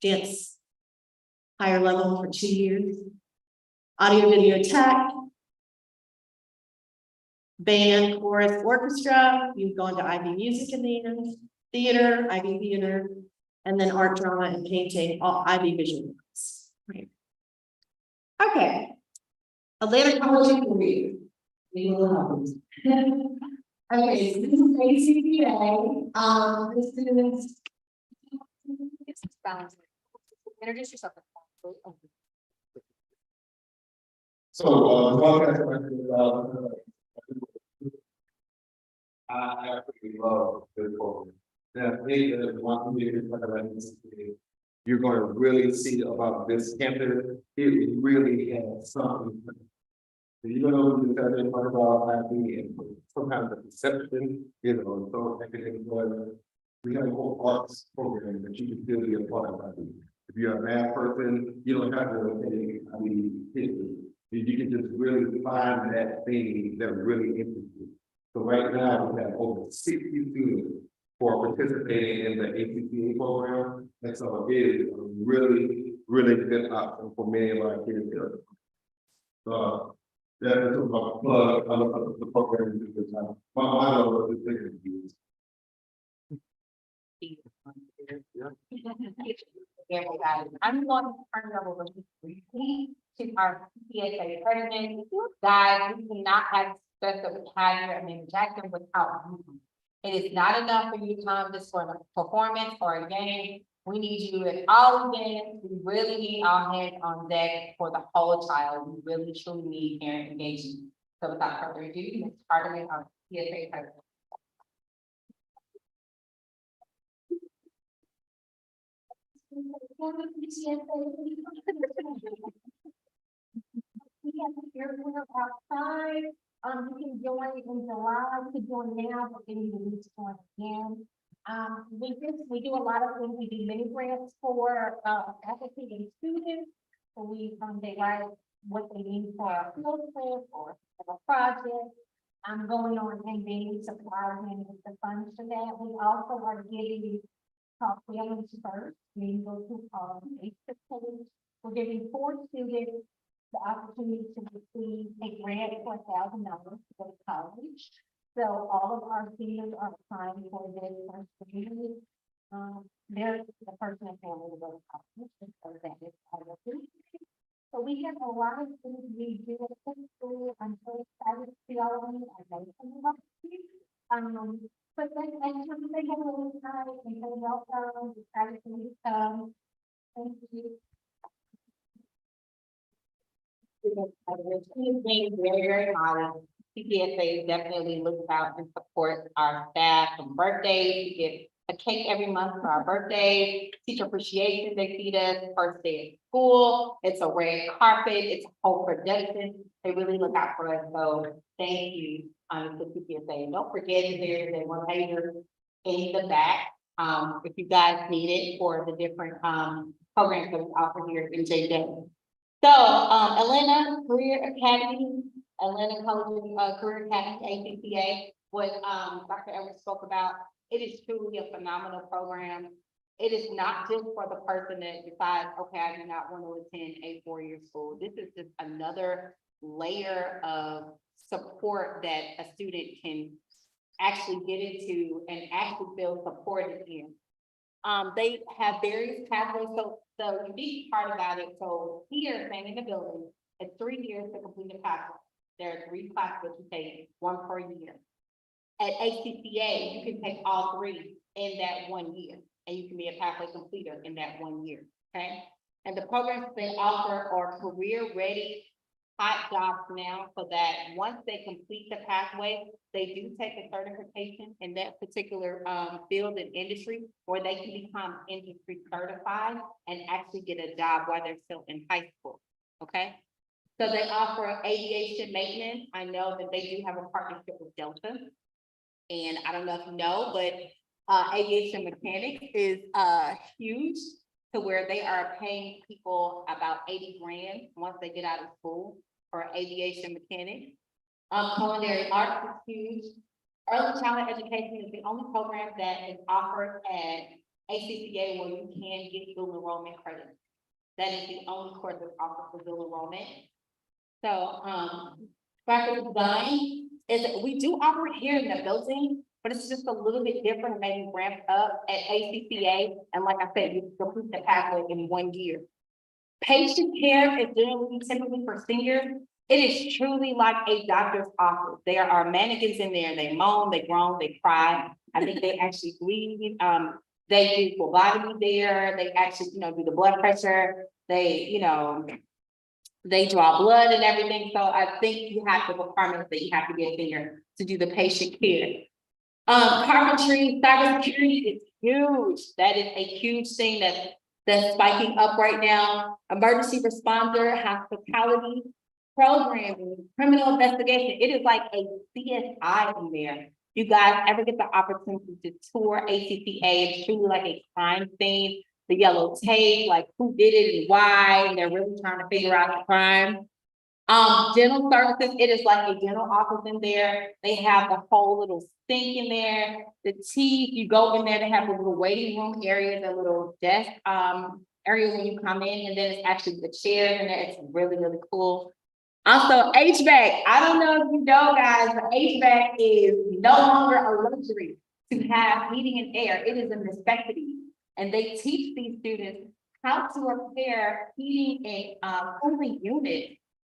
dance higher level for 2 years. Audio video tech, band, chorus, orchestra. You've gone to IB music in the end, theater, IB theater, and then art, drama, and painting, all IB visual arts. Right. Okay. Atlanta College of Career. We will help. Okay, so this is ACPA. This is balance. Introduce yourself. So, I absolutely love this program. That you're going to really see about this campus. It really has something. Even though we decided talk about IB and sometimes the perception, so academic, we have a whole arts program that you can still be a part of IB. If you're a math person, you don't have to take IB history. You can just really find that thing that really interests you. So right now, we have over 60 students who are participating in the ACCA program. And so it is a really, really good option for many of our kids here. So that's a plug of the program. My love is big. Everybody, I'm going to turn it over to our PSA president. Guys, we cannot have such a calendar and then Jackson without you. It is not enough for you to come just for a performance or a game. We need you at all games. We really need our hands on deck for the whole child. We really truly need parent engagement. So without further ado, Ms. Carter, our PSA president. We have to hear outside. You can join in July, you can join now, but then you need to join again. We do a lot of things. We do mini grants for faculty and students. So they write what they need for a field trip or a project. I'm going on and they supply them with the funds for that. We also are giving families first. We go to Facebook. We're giving 4 students the opportunity to receive a grant for $1,000 to go to college. So all of our seniors are applying for this first community. They're the person and family to go to college, so that is part of it. So we have a lot of things we do at the school. I'm so excited to see all of you. I know some of you. But then I just want to say hello tonight and say welcome. Excited for you to come. Thank you. It's being very, very modern. CPSA definitely looks out and supports our staff on birthdays. We get a cake every month for our birthdays. Teacher appreciation, they feed us first day of school. It's a red carpet. It's a whole production. They really look out for us. So thank you, to CPSA. And don't forget there's a one-pager in the back. If you guys need it for the different programs that we offer here at MJHS. So, Atlanta Career Academy, Atlanta College Career Academy, ACCA, what Dr. Evans spoke about, it is truly a phenomenal program. It is not just for the person that decides, okay, I do not want to attend a 4-year school. This is just another layer of support that a student can actually get into and actually feel supported in. They have various pathways. So the unique part about it, so here, staying in the building, it's 3 years to complete the pathway. There are 3 classes that you take, 1 per year. At ACCA, you can take all 3 in that 1 year, and you can be a pathway completer in that 1 year, okay? And the programs they offer are career-ready, hot jobs now, so that once they complete the pathway, they do take a certification in that particular field and industry, or they can become industry certified and actually get a job while they're still in high school, okay? So they offer aviation maintenance. I know that they do have a partnership with Delta. And I don't know if you know, but aviation mechanics is huge, to where they are paying people about 80 grand once they get out of school for aviation mechanics. Culinary arts is huge. Early childhood education is the only program that is offered at ACCA where you can get dual enrollment credit. That is the only course that's offered for dual enrollment. So graphic design is, we do offer it here in the building, but it's just a little bit different, maybe ramped up at ACCA. And like I said, you complete the pathway in 1 year. Patient care is generally typically for seniors. It is truly like a doctor's office. There are mannequins in there. They moan, they groan, they cry. I think they actually bleed. They do phlebotomy there. They actually, do the blood pressure. They, they draw blood and everything. So I think you have the requirements that you have to get there to do the patient care. Carpentry, cybersecurity is huge. That is a huge thing that's spiking up right now. Emergency responder, hospitality, programming, criminal investigation. It is like a CSI in there. You guys ever get the opportunity to tour ACCA? It's truly like a crime scene. The yellow tape, like who did it and why, and they're really trying to figure out the crime. Dental services, it is like a dental office in there. They have the whole little sink in there. The teeth, you go in there, they have a little waiting room area, the little desk, area when you come in, and then it's actually the chairs in there. It's really, really cool. Also, HVAC. I don't know if you know, guys, but HVAC is no longer a luxury to have heating and air. It is a necessity. And they teach these students how to repair heating and cooling units.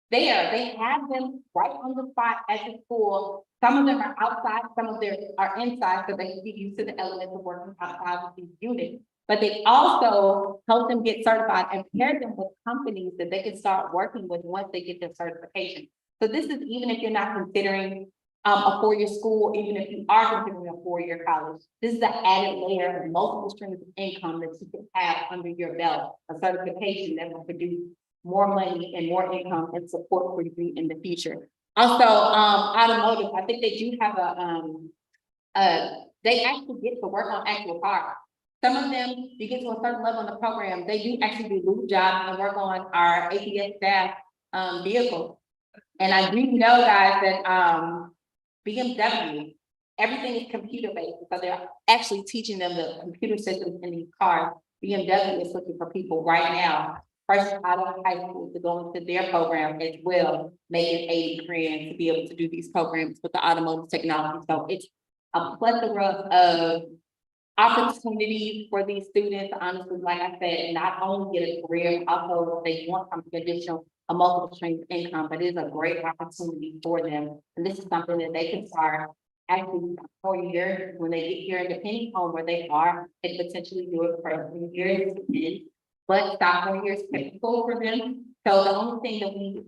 They have them right on the spot at the school. Some of them are outside, some of them are inside, so they can get used to the elements of working outside with these units. But they also help them get certified and pair them with companies that they can start working with once they get their certification. So this is even if you're not considering a four-year school, even if you are considering a four-year college, this is an added layer of multiple streams of income that you can have under your belt, a certification that will produce more money and more income and support for you in the future. Also, automotive, I think they do have they actually get to work on actual cars. Some of them, you get to a certain level in the program, they do actually do lube jobs and work on our APS staff vehicles. And I do know, guys, that BMW, everything is computer based, so they're actually teaching them the computer systems in these cars. BMW is looking for people right now, fresh out of high school, to go into their program as well, making $80,000 to be able to do these programs with the automotive technology. So it's a plethora of opportunities for these students, honestly, like I said, not only get a career, also they want something additional, a multiple stream of income, but it is a great opportunity for them. And this is something that they can start actually 4 years when they get here, depending on where they are, they potentially do it for 3 years. But sophomore year is critical for them. So the only thing that we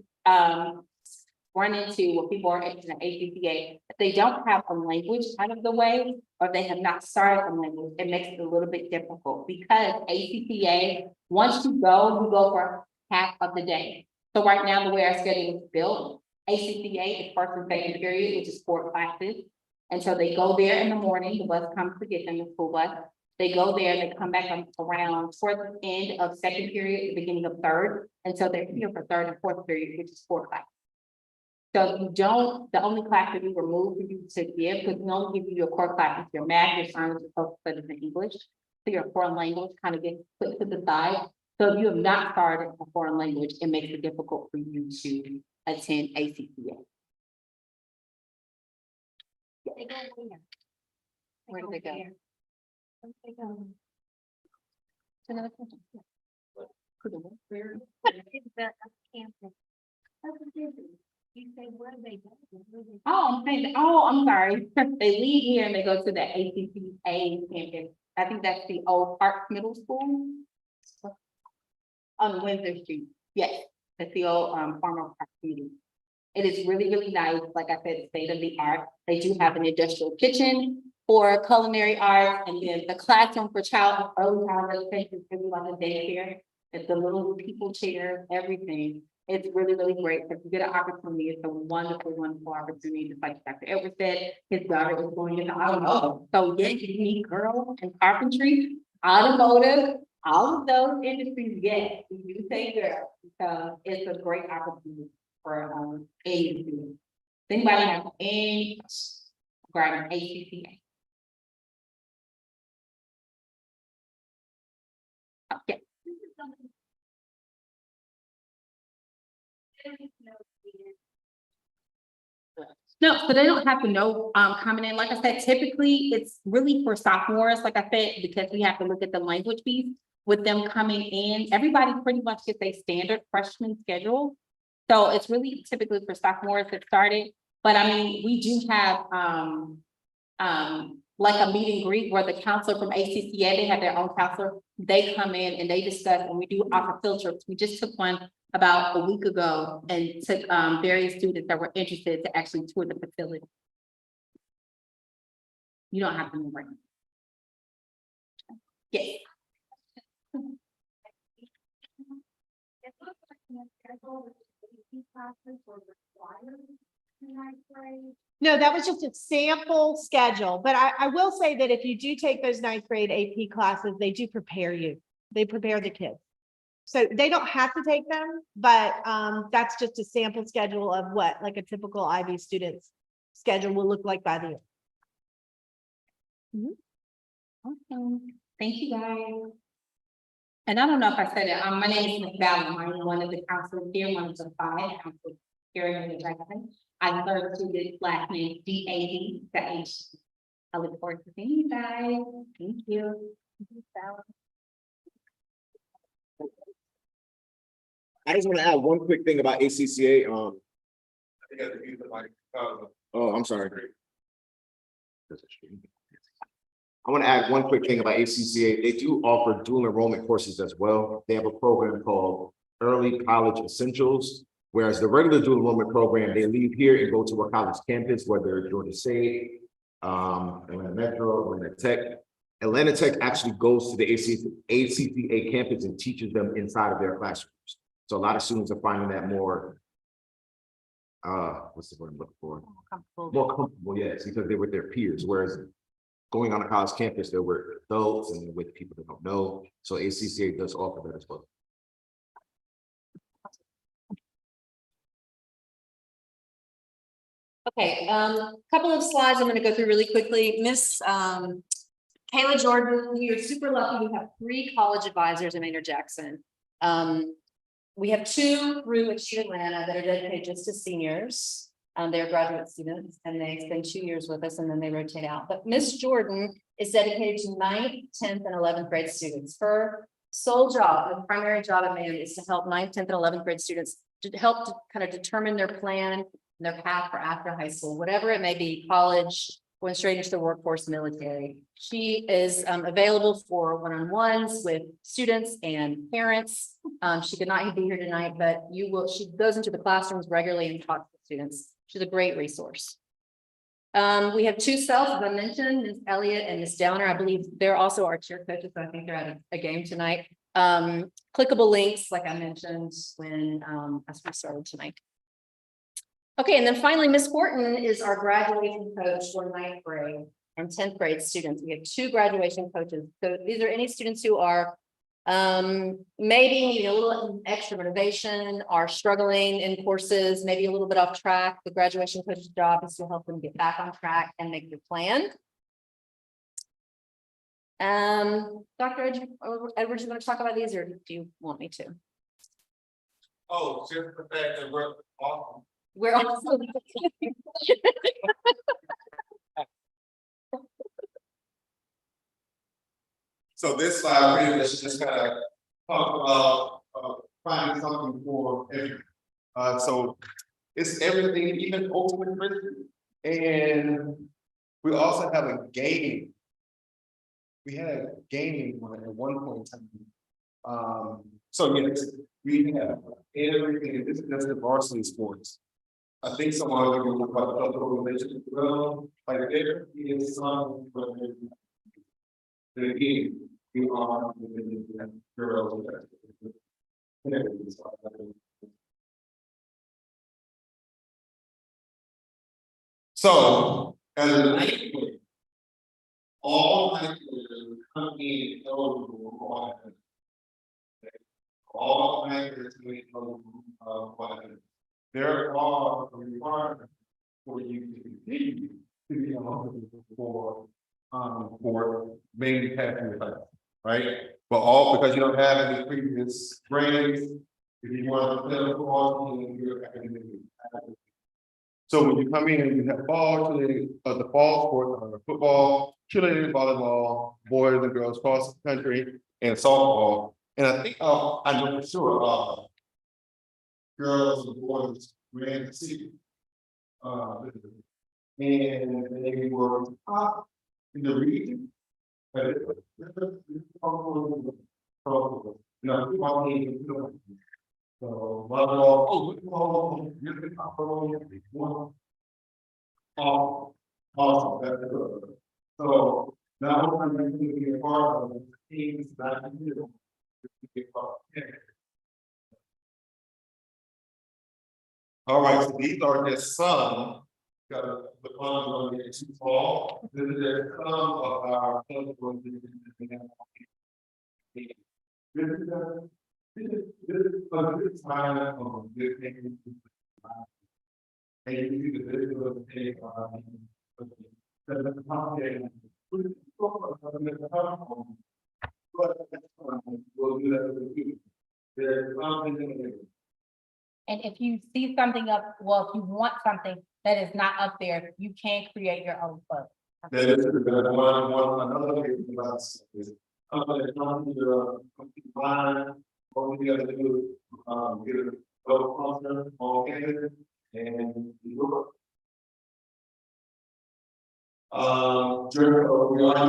run into when people are entering the ACCA, if they don't have a language out of the way, or they have not started a language, it makes it a little bit difficult because ACCA, once you go for half of the day. So right now, the way our schedule is built, ACCA is first and second period, which is 4 classes. And so they go there in the morning, the bus comes to get them, the school bus. They go there, they come back around towards the end of second period, the beginning of third. And so they're here for third and fourth period, which is 4 classes. So if you don't, the only class that we remove for you to give, because we only give you your core classes, your math, your science, your social studies, and English. So your foreign language kind of gets put to the side. So if you have not started a foreign language, it makes it difficult for you to attend ACCA. Where do they go? Another question. I'm sorry. They leave here and they go to the ACCA campus. I think that's the old Park Middle School on Windsor Street. Yes, that's the old Farmer Park meeting. It is really, really nice. Like I said, state of the art. They do have an industrial kitchen for culinary arts, and then the classroom for early childhood education is really like a daycare. It's the little people chair, everything. It's really, really great. If you get an opportunity, it's a wonderful, wonderful opportunity. Just like Dr. Edward said, his daughter is going into automotive. So yes, you need girls and carpentry, automotive, all of those industries. Yes, we do say girls. So it's a great opportunity for any student. Anybody have any questions regarding ACCA? Okay. No, so they don't have to know coming in. Like I said, typically it's really for sophomores, like I said, because we have to look at the language piece with them coming in. Everybody pretty much gets a standard freshman schedule. So it's really typically for sophomores that started. But I mean, we do have like a meet and greet where the counselor from ACCA, they have their own counselor. They come in and they discuss, and we do offer field trips. We just took one about a week ago and took various students that were interested to actually tour the facility. You don't have to move right now. Yes. No, that was just a sample schedule, but I will say that if you do take those 9th grade AP classes, they do prepare you. They prepare the kids. So they don't have to take them, but that's just a sample schedule of what like a typical IB student's schedule will look like by the year. Awesome. Thank you, guys. And I don't know if I said it, my name is Ms. Ballum. I'm one of the counselors here, one of the 5 counselors here in New Jackson. I learned to this last name, D-A-D, the H. I look forward to seeing you guys. Thank you. I just want to add one quick thing about ACCA. I think I have to use the mic. Oh, I'm sorry. I want to add one quick thing about ACCA. They do offer dual enrollment courses as well. They have a program called Early College Essentials, whereas the regular dual enrollment program, they leave here and go to a college campus, whether it's Georgia State, Atlanta Metro, Atlanta Tech. Atlanta Tech actually goes to the ACCA campus and teaches them inside of their classrooms. So a lot of students are finding that more, what's the word I'm looking for? More comfortable, yes, because they're with their peers, whereas going on a college campus, they're with adults and with people that don't know. So ACCA does offer that as well. Okay, couple of slides I'm gonna go through really quickly. Miss Kayla Jordan, we are super lucky. We have 3 college advisors in Maynard Jackson. We have 2 through Achieve Atlanta that are dedicated just to seniors. They're graduate students and they spend 2 years with us and then they rotate out. But Miss Jordan is dedicated to 9th, 10th, and 11th grade students. Her sole job, her primary job at Maynard is to help 9th, 10th, and 11th grade students to help to kind of determine their plan, their path for after high school, whatever it may be, college, going straight into the workforce, military. She is available for one-on-ones with students and parents. She could not be here tonight, but she goes into the classrooms regularly and talks to students. She's a great resource. We have 2 selves, as I mentioned, Ms. Elliott and Ms. Downer. I believe they're also our cheer coaches, so I think they're at a game tonight. Clickable links, like I mentioned when as we started tonight. Okay, and then finally, Ms. Horton is our graduation coach for 9th grade and 10th grade students. We have 2 graduation coaches. So these are any students who are maybe needing a little extra motivation, are struggling in courses, maybe a little bit off track. The graduation coach's job is to help them get back on track and make their plan. Dr. Edwards, you want to talk about these or do you want me to? Oh, just the fact that we're awesome. We're also. So this slide really is just kind of talk about finding something for everyone. So it's everything, even ultimate risk. And we also have a gaming. We had gaming at one point in time. So yes, we have everything. This is just the varsity sports. I think someone will talk about the organization. Well, like there is some, but again, we are girls. So, as a ninth grader, all ninth graders come in eligible for all ninth graders come in eligible for there are requirements for you to continue to be eligible for main passing the class, right? But all because you don't have any previous grades, if you want to play football, you're academically. So when you come in and you have fall to the fall sports, football, cheerleading, volleyball, boys and girls cross country, and softball. And I think I know for sure girls and boys ran the city. And they were top in the region. But so awesome, that's good. So now I'm going to be a part of the teams that I do. All right, so these are just some. Got the ones on the too small. This is just some of our. This is This is a good sign of good things. And you see the video of the tape, the content, but we'll do that with you. There's something in there. And if you see something up, well, if you want something that is not up there, you can create your own post. That is another thing about this is, line, all we gotta do, get a vote concert on campus and look. We are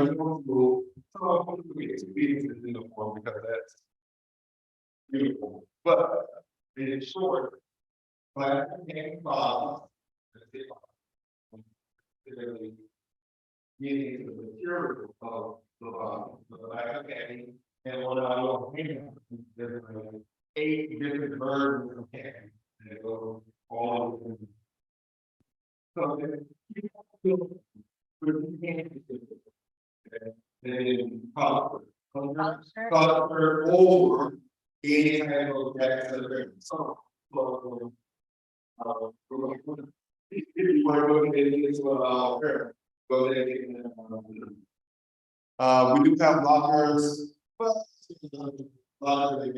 using school, so we experience it in the form because that's beautiful, but in short, black and father. Getting the material of the Black Academy and what I will there's 8 different versions of candy that go all over. So then color over any kind of that celebration. So we're going to put if you want to go ahead and get to go ahead and we do have lockers, but lockers and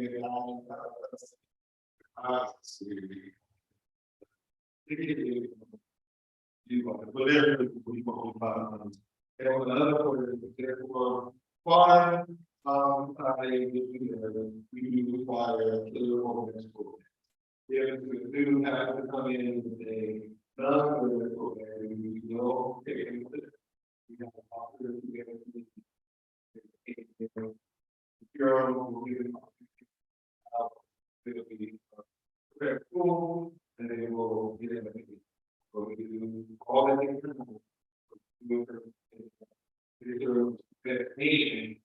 another point is therefore fine. We do require a clear organized program. If we do have to come in with a non-clear program, we know we have a locker together. It'll be very cool, and they will get it. So we do all the things.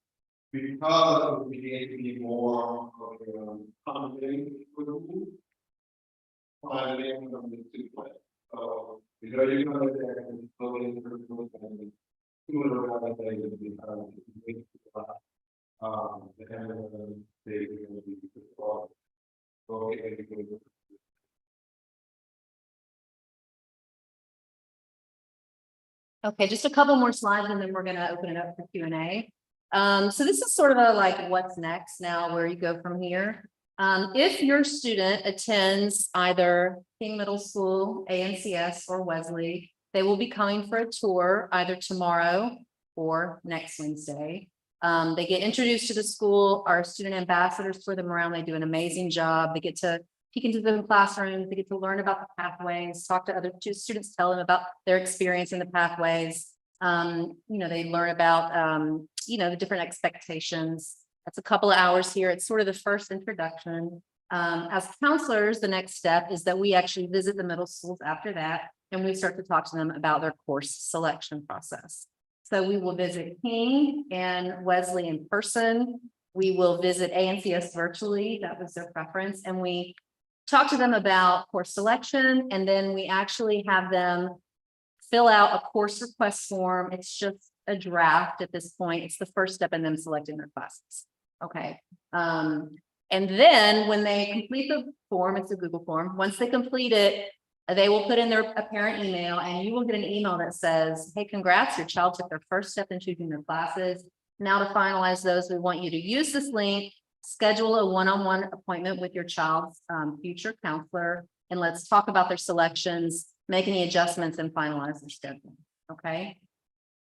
Because we need to be more accommodating for the school. Finding from the two plans. So because you're going to there and slowly and sooner rather than later be Okay, just a couple more slides and then we're gonna open it up for Q&A. So this is sort of a like what's next now, where you go from here. If your student attends either King Middle School, ANCS, or Wesley, they will be coming for a tour either tomorrow or next Wednesday. They get introduced to the school. Our student ambassadors tour them around. They do an amazing job. They get to peek into the classrooms. They get to learn about the pathways, talk to other students, tell them about their experience in the pathways. They learn about, the different expectations. That's a couple of hours here. It's sort of the first introduction. As counselors, the next step is that we actually visit the middle schools after that, and we start to talk to them about their course selection process. So we will visit King and Wesley in person. We will visit ANCS virtually. That was their preference. And we talk to them about course selection, and then we actually have them fill out a course request form. It's just a draft at this point. It's the first step in them selecting their classes. Okay. And then when they complete the form, it's a Google form. Once they complete it, they will put in their parent email, and you will get an email that says, hey, congrats, your child took their first step in choosing their classes. Now to finalize those, we want you to use this link, schedule a one-on-one appointment with your child's future counselor, and let's talk about their selections, make any adjustments, and finalize their schedule. Okay.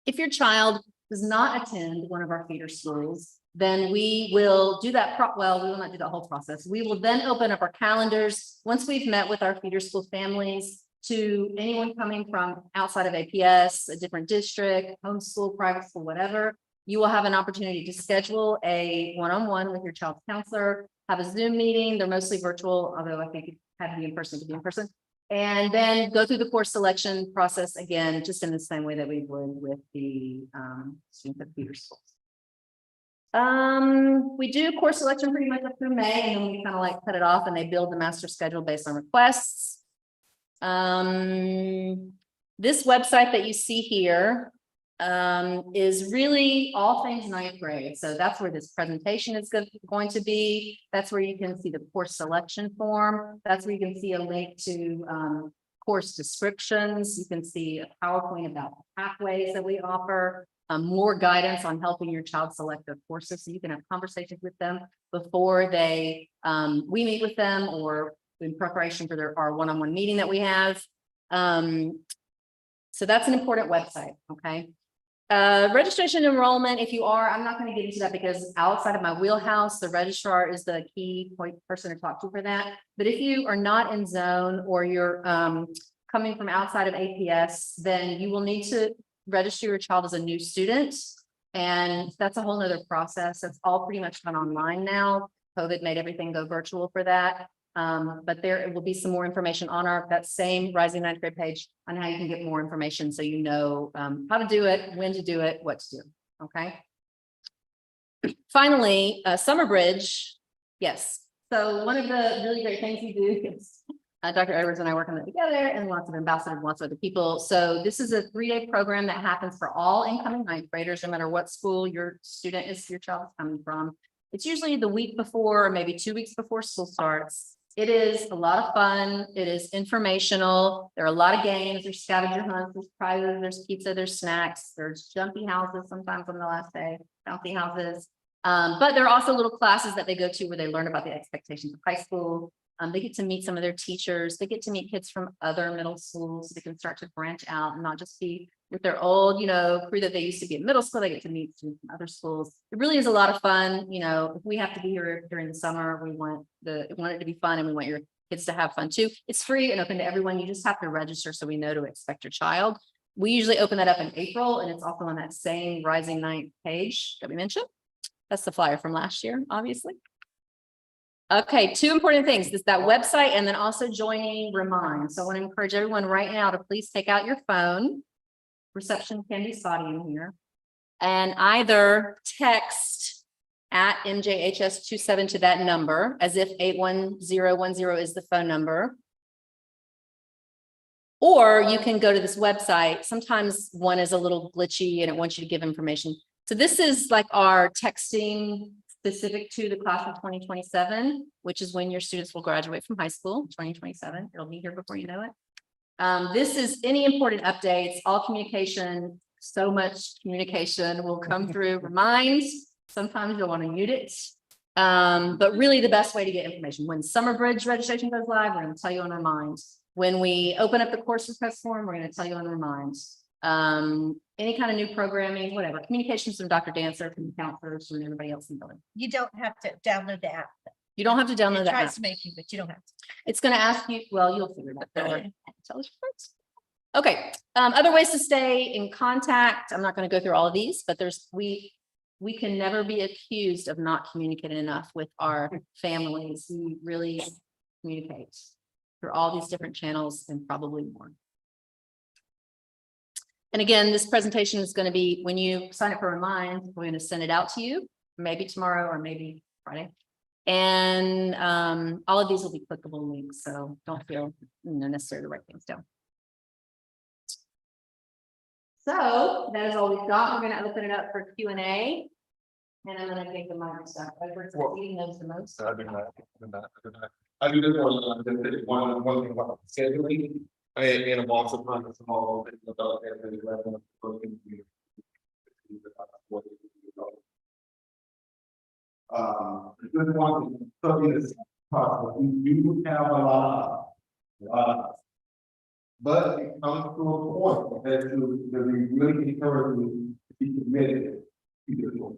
If your child does not attend one of our feeder schools, then we will do that. We will not do the whole process. We will then open up our calendars once we've met with our feeder school families to anyone coming from outside of APS, a different district, homeschool, private school, whatever. You will have an opportunity to schedule a one-on-one with your child's counselor, have a Zoom meeting. They're mostly virtual, although I think it had to be in person to be in person. And then go through the course selection process again, just in the same way that we would with the students at feeder schools. We do course selection pretty much up through May, and then we kind of like cut it off, and they build the master schedule based on requests. This website that you see here is really all things ninth grade. So that's where this presentation is going to be. That's where you can see the course selection form. That's where you can see a link to course descriptions. You can see a PowerPoint about the pathways that we offer, more guidance on helping your child select their courses. So you can have conversations with them before they, we meet with them or in preparation for our one-on-one meeting that we have. So that's an important website, okay? Registration enrollment, if you are, I'm not going to get into that because outside of my wheelhouse, the registrar is the key point person to talk to for that. But if you are not in zone or you're coming from outside of APS, then you will need to register your child as a new student. And that's a whole nother process. That's all pretty much done online now. COVID made everything go virtual for that. But there will be some more information on that same Rising Ninth Grade page on how you can get more information so you know how to do it, when to do it, what to do. Okay. Finally, Summer Bridge. Yes. So one of the really great things we do is Dr. Edwards and I work on it together, and lots of ambassadors, lots of other people. So this is a 3-day program that happens for all incoming ninth graders, no matter what school your child is coming from. It's usually the week before, or maybe 2 weeks before school starts. It is a lot of fun. It is informational. There are a lot of games. There's scavenger hunts, there's prizes, there's pizza, there's snacks, there's jumpy houses sometimes on the last day, bouncy houses. But there are also little classes that they go to where they learn about the expectations of high school. They get to meet some of their teachers. They get to meet kids from other middle schools. So they can start to branch out and not just be with their old, crew that they used to be in middle school. They get to meet students from other schools. It really is a lot of fun. If we have to be here during the summer, we want it to be fun, and we want your kids to have fun too. It's free and open to everyone. You just have to register so we know to expect your child. We usually open that up in April, and it's also on that same Rising Ninth page that we mentioned. That's the flyer from last year, obviously. Okay, 2 important things. This that website, and then also joining Remind. So I want to encourage everyone right now to please take out your phone. Reception can be spotty in here. And either text at MJHS 27 to that number, as if 81010 is the phone number. Or you can go to this website. Sometimes one is a little glitchy and it wants you to give information. So this is like our texting specific to the class of 2027, which is when your students will graduate from high school, 2027. It'll be here before you know it. This is any important updates, all communication, so much communication will come through Remind. Sometimes you'll want to mute it. But really the best way to get information. When Summer Bridge registration goes live, we're going to tell you on Remind. When we open up the course request form, we're going to tell you on Remind. Any kind of new programming, whatever, communications from Dr. Dancer, from counselors, from everybody else in the building. You don't have to download the app. You don't have to download It that tries app. to make you, but you don't have to. It's going to ask you, well, you'll figure it out. Tell us first. Okay, other ways to stay in contact. I'm not going to go through all of these, but we can never be accused of not communicating enough with our families. We really communicate through all these different channels and probably more. And again, this presentation is going to be, when you sign up for Remind, we're going to send it out to you, maybe tomorrow or maybe Friday. And all of these will be clickable links, so don't feel necessary to write things down. So that is all we've got. We're going to open it up for Q&A. And I'm going to take the mic stuff. Edward's eating those the most. I do this one thing about scheduling. And I'm also trying to small things about this one, something that's possible. We do have a lot, but it comes to a point that we really encourage you to be committed to this one.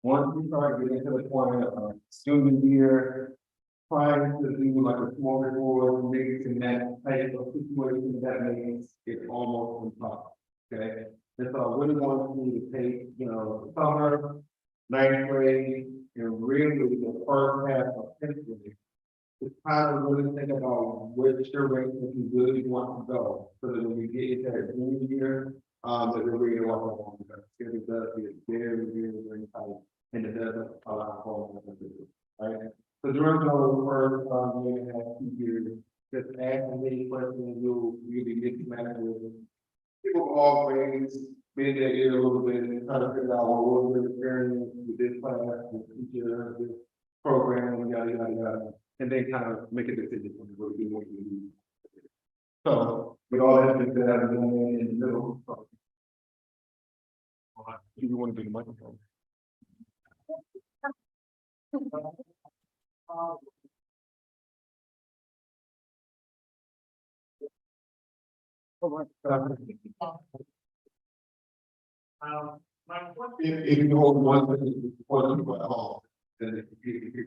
Once we start getting to the point of student year, trying to do like a small reward, mix and that type of situation, that makes it almost impossible. Okay, and so I really want you to take, summer, ninth grade, and really the first half of history to kind of really think about which direction you really want to go, so that when we get into that junior year, that we're really want to go. It does get very, very, very tight, and it doesn't allow for right. So during those first year and a half, 2 years, just ask as many questions you'll really get to manage with people of all grades, bend their ear a little bit and try to figure out what we're experiencing with this class, with teacher, this program, yada, yada, yada. And then kind of make a decision on what we want to do. So, with all that, been said, I'm going in the middle. Do you want to do the microphone? If you hold one, for the people at home, then it can be.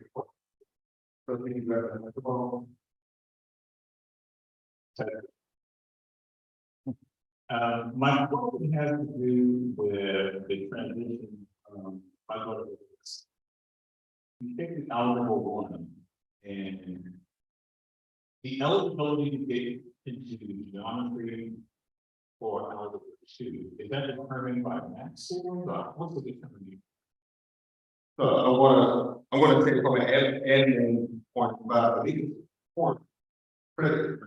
So if you grab a microphone. My question has to do with the transition, my daughter is. You take the eligible one and. The eligibility to get into geometry. Or eligible two, is that determined by math score, or what's the determination? So I'm gonna take it from an admin point, but I think it's for credit.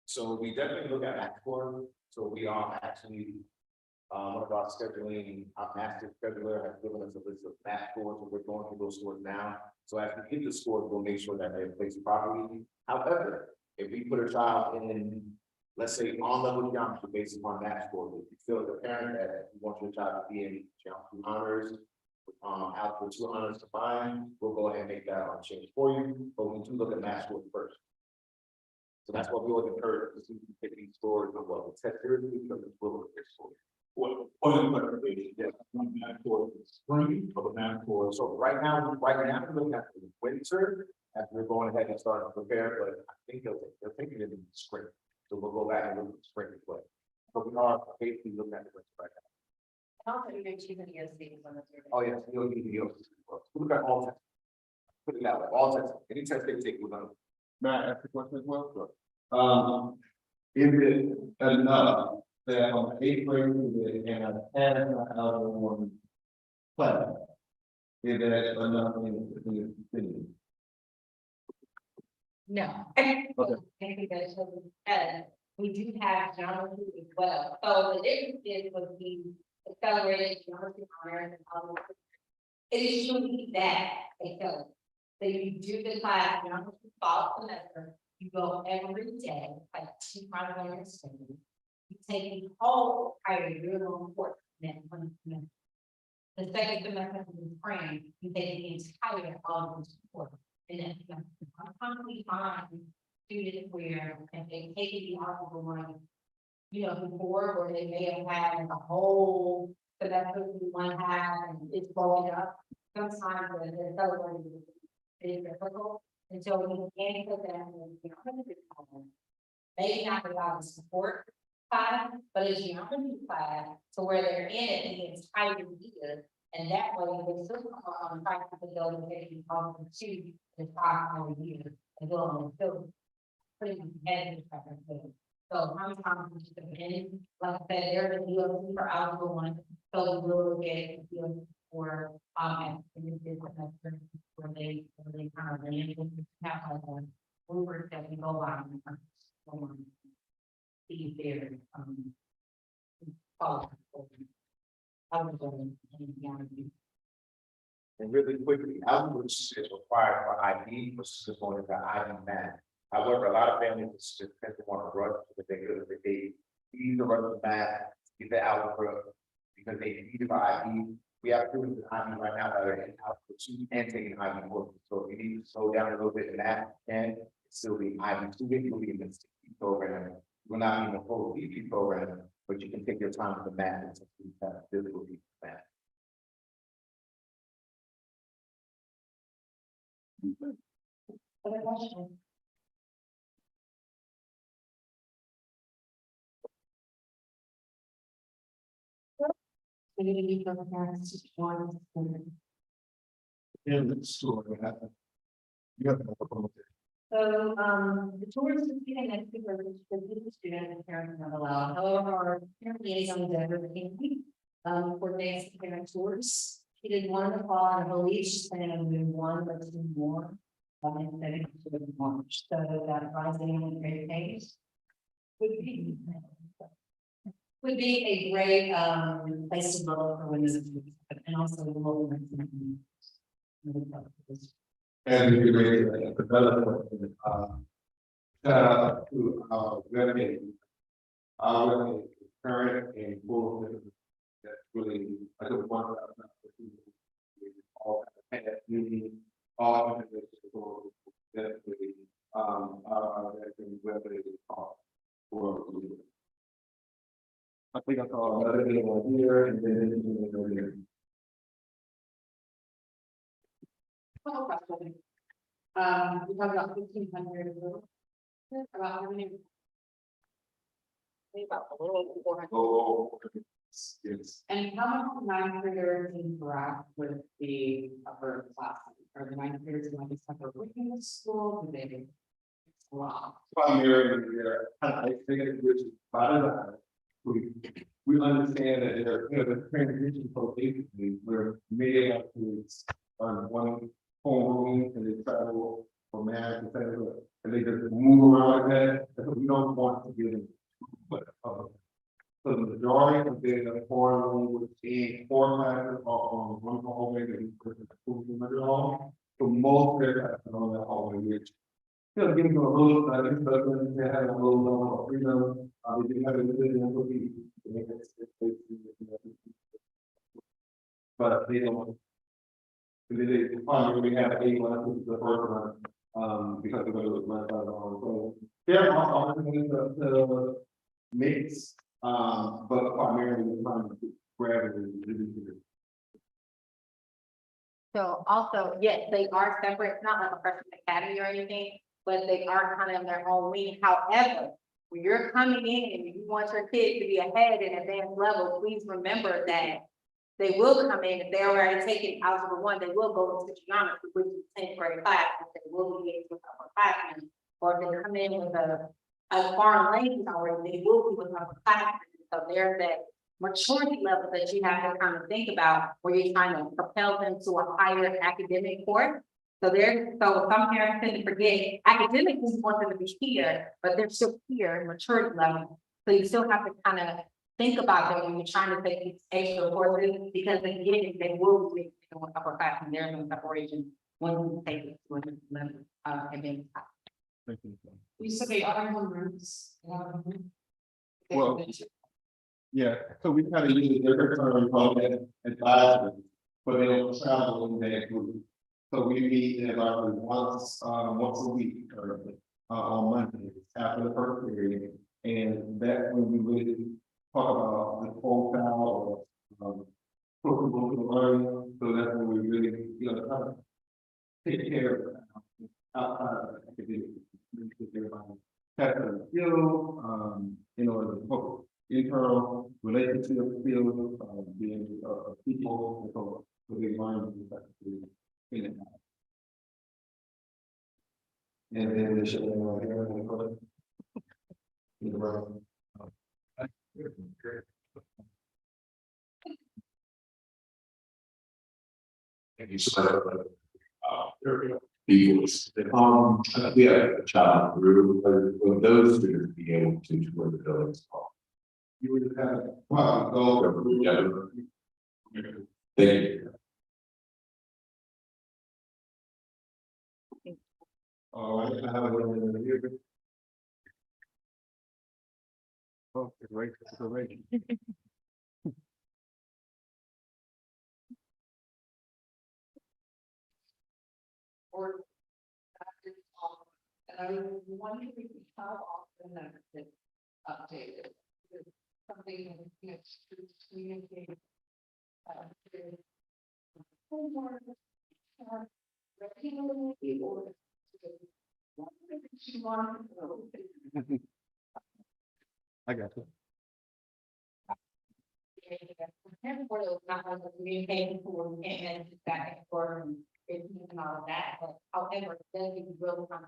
So we definitely look at math score, so we are actually. One of our scheduling, our master scheduler has given us a list of math scores, and we're going through those scores now. So as we get the scores, we'll make sure that they're placed properly. However, if we put a child in, let's say, on level geometry based upon math scores, if you feel as a parent that you want your child to be in geometry honors, algebra 2 honors combined, we'll go ahead and make that change for you, but we do look at math scores first. So that's what we always encourage, to get these scores, and what the test series, because it's will look at scores. What clarification, yes, one math for the spring, or the math for, So right now, we're looking at the winter, as we're going ahead and starting to prepare, but I think they're thinking it in the spring. So we'll go back and look at the spring as well. But we are basically looking at the winter right now. Also, you're choosing the ESC on the survey. Oh, yes, we'll need the look at all tests. Put it that way, all tests, any test they take, we're gonna. May I ask a question as well? Sure. Is it enough that on the 8th grade student and a pass my algebra 1 class? Is that enough in the city? No. Maybe that's what we said. We do have geometry as well. So the difference is with the accelerated geometry honors and all of it. It is usually that accelerated. So you do the class geometry fall semester, you go every day, like 2 hours. You take the whole entire year long course, and then 1 semester. The second semester in the spring, you take the entire of the course. And then sometimes we find students where if they take the algebra 1, you know, before, or they may have had a whole semester in 1/2 and it's broken up. Sometimes the celebrating is difficult, and so we can put them in the maybe not without the support class, but a geometry class, so where they're in it the entire year. And that way they still come on practically go and take the problem 2 to 5 more years and go on still pretty competitive. So sometimes we just depend, like I said, there's a deal for algebra 1, so we'll look at deal for in this semester where they kind of land have like a rubric that we go on. See their And really quickly, algebra is required for IB, which is going to IB math. However, a lot of families just tend to want to rush because they need to run the math, get the algebra, because they need it for IB. We have students in IB right now that are in algebra 2 and taking IB work. So if you need to slow down a little bit in that, and still be IB 2, it will be in the CP program. We're not even a full VP program, but you can take your time with the math and have difficulty with math. Other questions? We need to be for parents to join. In the store, what happened? You have no problem. So, the tours to see next week are the student and parents not allowed. However, our parent liaison Deborah King, coordinates the parent tours. She did 1 in the fall, and I believe she's planning on doing 1, but 2 more. Instead of March, so that rising in the grade pace would be. Would be a great, place to look for windows and also the mobile. And we raise a development, shout out to our revenue. Our revenue is current and full. That's really, I just want to. All kind of meeting, all information for that really, our revenue is for. I think I saw another thing on here and then over here. We talked about 1,500. About how many? Maybe about a little over 400. Oh, yes. And how much ninth graders interact with the upper classes? Are the ninth graders in like a separate working with school? Do they? Wow. Primarily, I think which is bottom line. We understand that there, the transition from basically where many of us on one homeroom and they travel for math, etc. And they just move around like that, and we don't want to get in. But, so the majority of the homeroom would be 4 classes on one hallway that we put in the school hall. So most of their classes are on that hallway, which give them a little, they have a little level of freedom. They do have a little bit of but they don't. They finally we have 8 lessons the first one, because of the last one. So they're also to mix, but primarily we're trying to grab it. So also, yes, they are separate, not like a freshman academy or anything, but they are kind of in their own wing. However, when you're coming in and you want your kid to be ahead in advanced level, please remember that they will come in, if they're already taking algebra 1, they will go into geometry, which is 10th grade class, they will be able to upper classmen. Or if they come in with a foreign language already, they will be with upper classmen. So there's that maturity level that you have to kind of think about where you're trying to propel them to a higher academic course. So some parents tend to forget academically you want them to be here, but they're still here in maturity level. So you still have to kind of think about that when you're trying to take these extra courses, because again, they will be upper class and there's no separation when you take it to another level, and then. You said they are homerooms. Well, yeah, so we kind of use their term called advisors, but they don't travel in that group. So we meet about once a week currently, on Mondays after the first period. And that's when we really talk about the profile of learning. So that's when we really, try to take care of outside of academic. Test the skill, in order to focus. Internal relationship skills, being people, so they learn in it. And then they should right here in the front. In the room. And you said, people, we have a child group, will those students be able to tour the buildings? You would have probably go. Thank you. All right, I have a here. Oh, it's right, it's right. Or. And I was wondering how often that is updated. Something to communicate. Homework. Regularly or. I got you. Communicating for and back and forth and all of that, but however, then you will come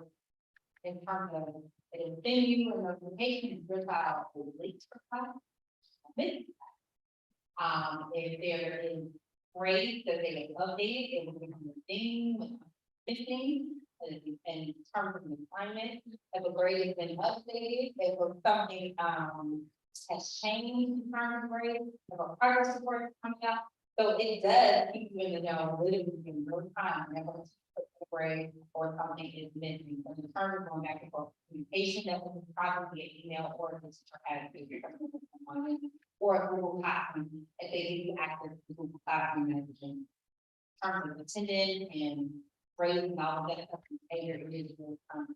in terms of an venue and notification, there's about late for class. If there is grades that they have updated, it will become a thing with 15. In terms of the assignment, if a grade has been updated, if it was something has changed in terms of grade, of a progress report coming out. So it does keep you in the know, literally in real time, whenever a grade or something is missing. But in terms of going back and forth, communication, that will probably be an email or a teacher has or a Google Classroom, if they do access to Google Classroom messaging. In terms of attendance and grades and all of that stuff, behavior, it is real time.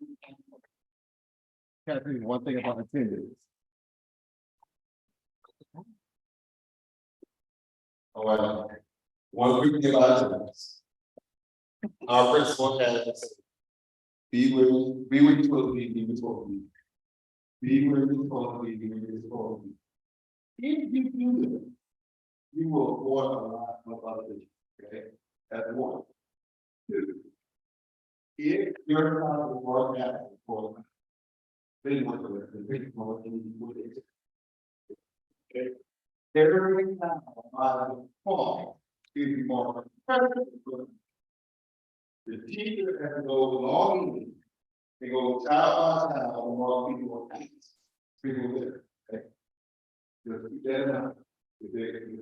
Gotta think one thing about attendance. Oh, one quick thing about attendance. Our principal has. Be where you're supposed to be, be where you're supposed to be. Be where you're supposed to be, be where you're supposed to be. If you do that, you will avoid a lot of other issues, okay? That's one. Two. If your child is working out for. They want to live, they want to live. Okay? Every time I fall, give you more. The teacher has to go along, they go child by child, and more people are people there, okay? Just keep that in mind. If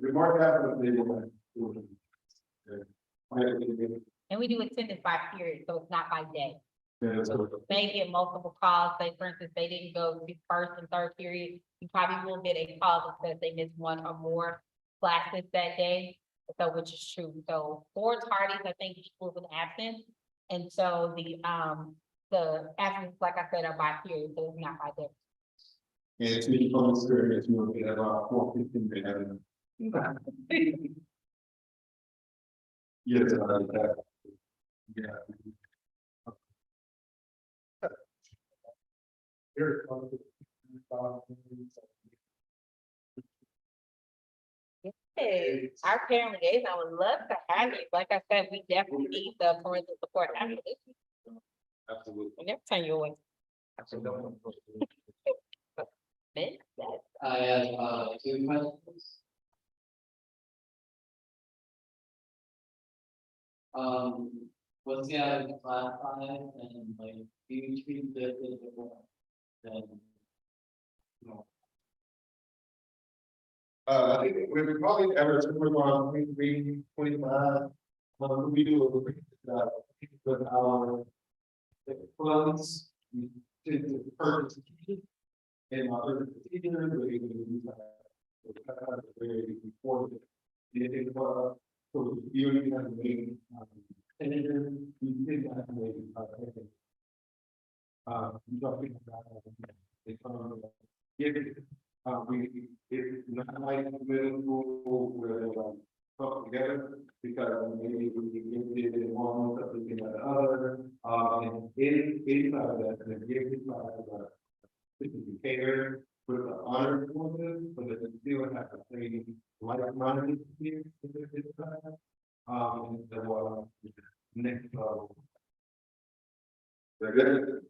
they mark out, they will. And we do attendance by period, so it's not by day. Okay? They get multiple calls, say for instance, they didn't go to first and third period, you probably will get a call that says they missed one or more classes that day. So, which is true, so for tardies, I think equals an absence, and so the absence, like I said, are by period, so it's not by day. And to be from experience, you will get about 4:15 minutes. Yes, I like that. Yeah. Hey, our parent liaison would love to have you, like I said, we definitely need the parental support. Absolutely. We never turn you away. Man, that- I have, two questions. What's the average class size and like, do you treat this as a one? Then, you know, I think we're probably average somewhere around 23, 25. We do with our funds, we tend to purchase teachers. And my other teachers, we're able to use that. Very important. So you only have to make, and then we did have to make, you don't think about it. It's not like middle school where they like talk together because maybe we can get it in one, something in the other. And inside of that, and give it to cater with the honor courses, but it still have to say like-minded here. The next level. They're good.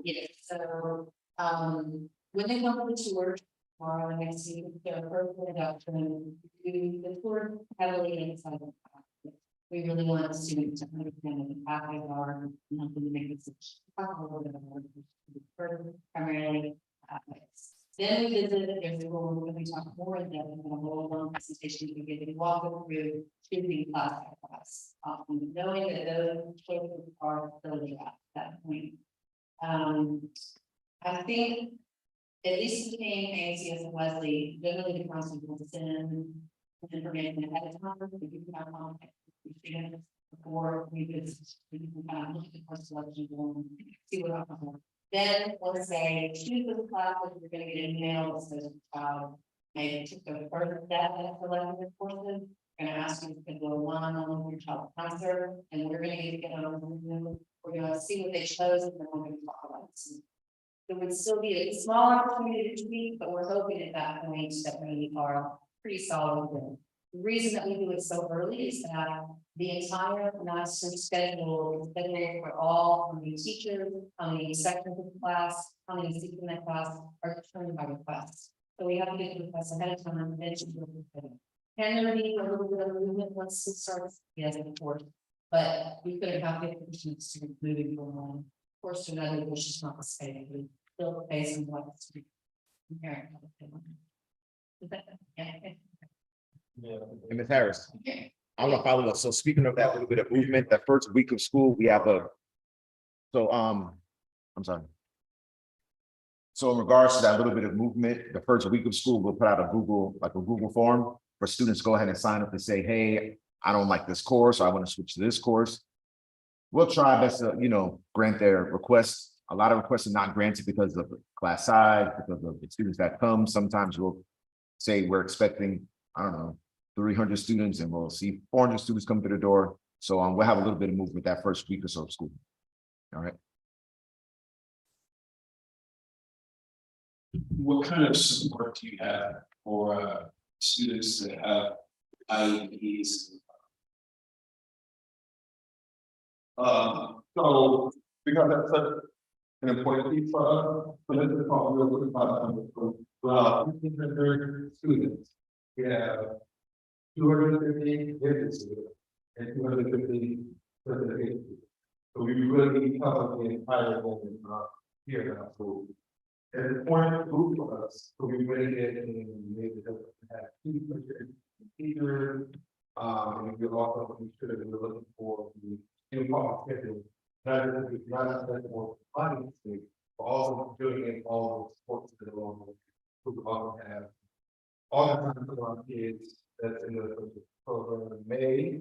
Yes, so, when they come to the tour, tomorrow, next week, their first introduction, we, the tour heavily inside of the. We really want students to understand what the pathways are, and help them to make decisions. Talk a little bit about it, primarily, pathways. Then we visited their school, and we talked more in depth, and a whole long presentation, we get to walk them through choosing class by class. Knowing that those choices are still at that point. I think, at least between ACS and Wesley, generally the council will send information ahead of time, we can have contact with students before we can kind of look at the course selection and see what happens. Then, let's say, choose the class, you're gonna get an email that says, maybe took the first step in selecting the courses. Gonna ask you to schedule a one-on-one with your child counselor, and we're gonna get on Zoom. We're gonna see what they chose, and then we're gonna talk about it. There would still be a small opportunity to tweak, but we're hoping at that point that we are pretty solid thing. The reason that we do it so early is that the entire master schedule is scheduled for all, how many teachers, how many sections of class, how many seats in that class are determined by request. So we have to get the requests ahead of time and then to do it. Can there be a little bit of movement once it starts? Yes, of course. But we couldn't have 50% students moving from one course to another, which is not the same. We still based on what the student. Yeah. And Ms. Harris, I want to follow up. So speaking of that little bit of movement, that first week of school, we have I'm sorry. So in regards to that little bit of movement, the first week of school, we'll put out a Google form for students to go ahead and sign up and say, hey, I don't like this course, or I want to switch to this course. We'll try our best to, grant their requests. A lot of requests are not granted because of the class size, because of the students that come. Sometimes we'll say we're expecting, I don't know, 300 students, and we'll see 400 students come through the door. So we'll have a little bit of movement that first week or so of school. All right. What kind of support do you have for students that have IEPs? So because that's such an important piece for us, so let's just talk real quick about 1,500 students. We have 250 visits and 250 certifications. So we really cover the entire movement here in our school. It's an important group for us, so we really did and made it have teachers. And we also make sure that we're looking for the uniform schedule, not just for funding, but also doing it all the sports that are on. We also have all the time for our kids that's in the program may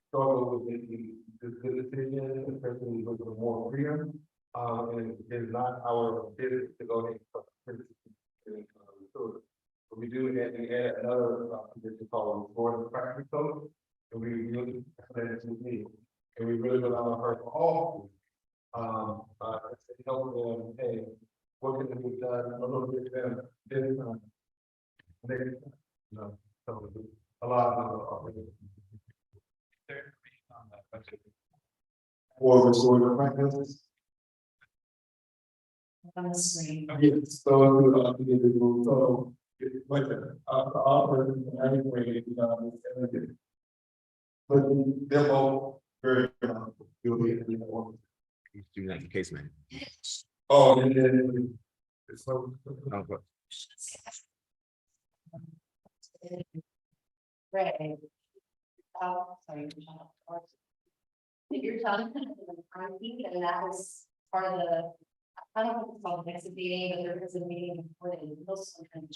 struggle with the decision, especially with the more freedom. And it is not our business to go ahead and so we do add another position called board of practice coach, and we really and we really rely on her for all. Help them, hey, what can be done a little bit better this time. So a lot of or restoring the practices. On the screen. Yes, so individual, so like offer every but they're both very you'll be Do that in case, man. oh, and then so Right. Sorry. You're telling me, and that was part of the, I don't know if it's called next meeting, but there is a meeting before the middle school and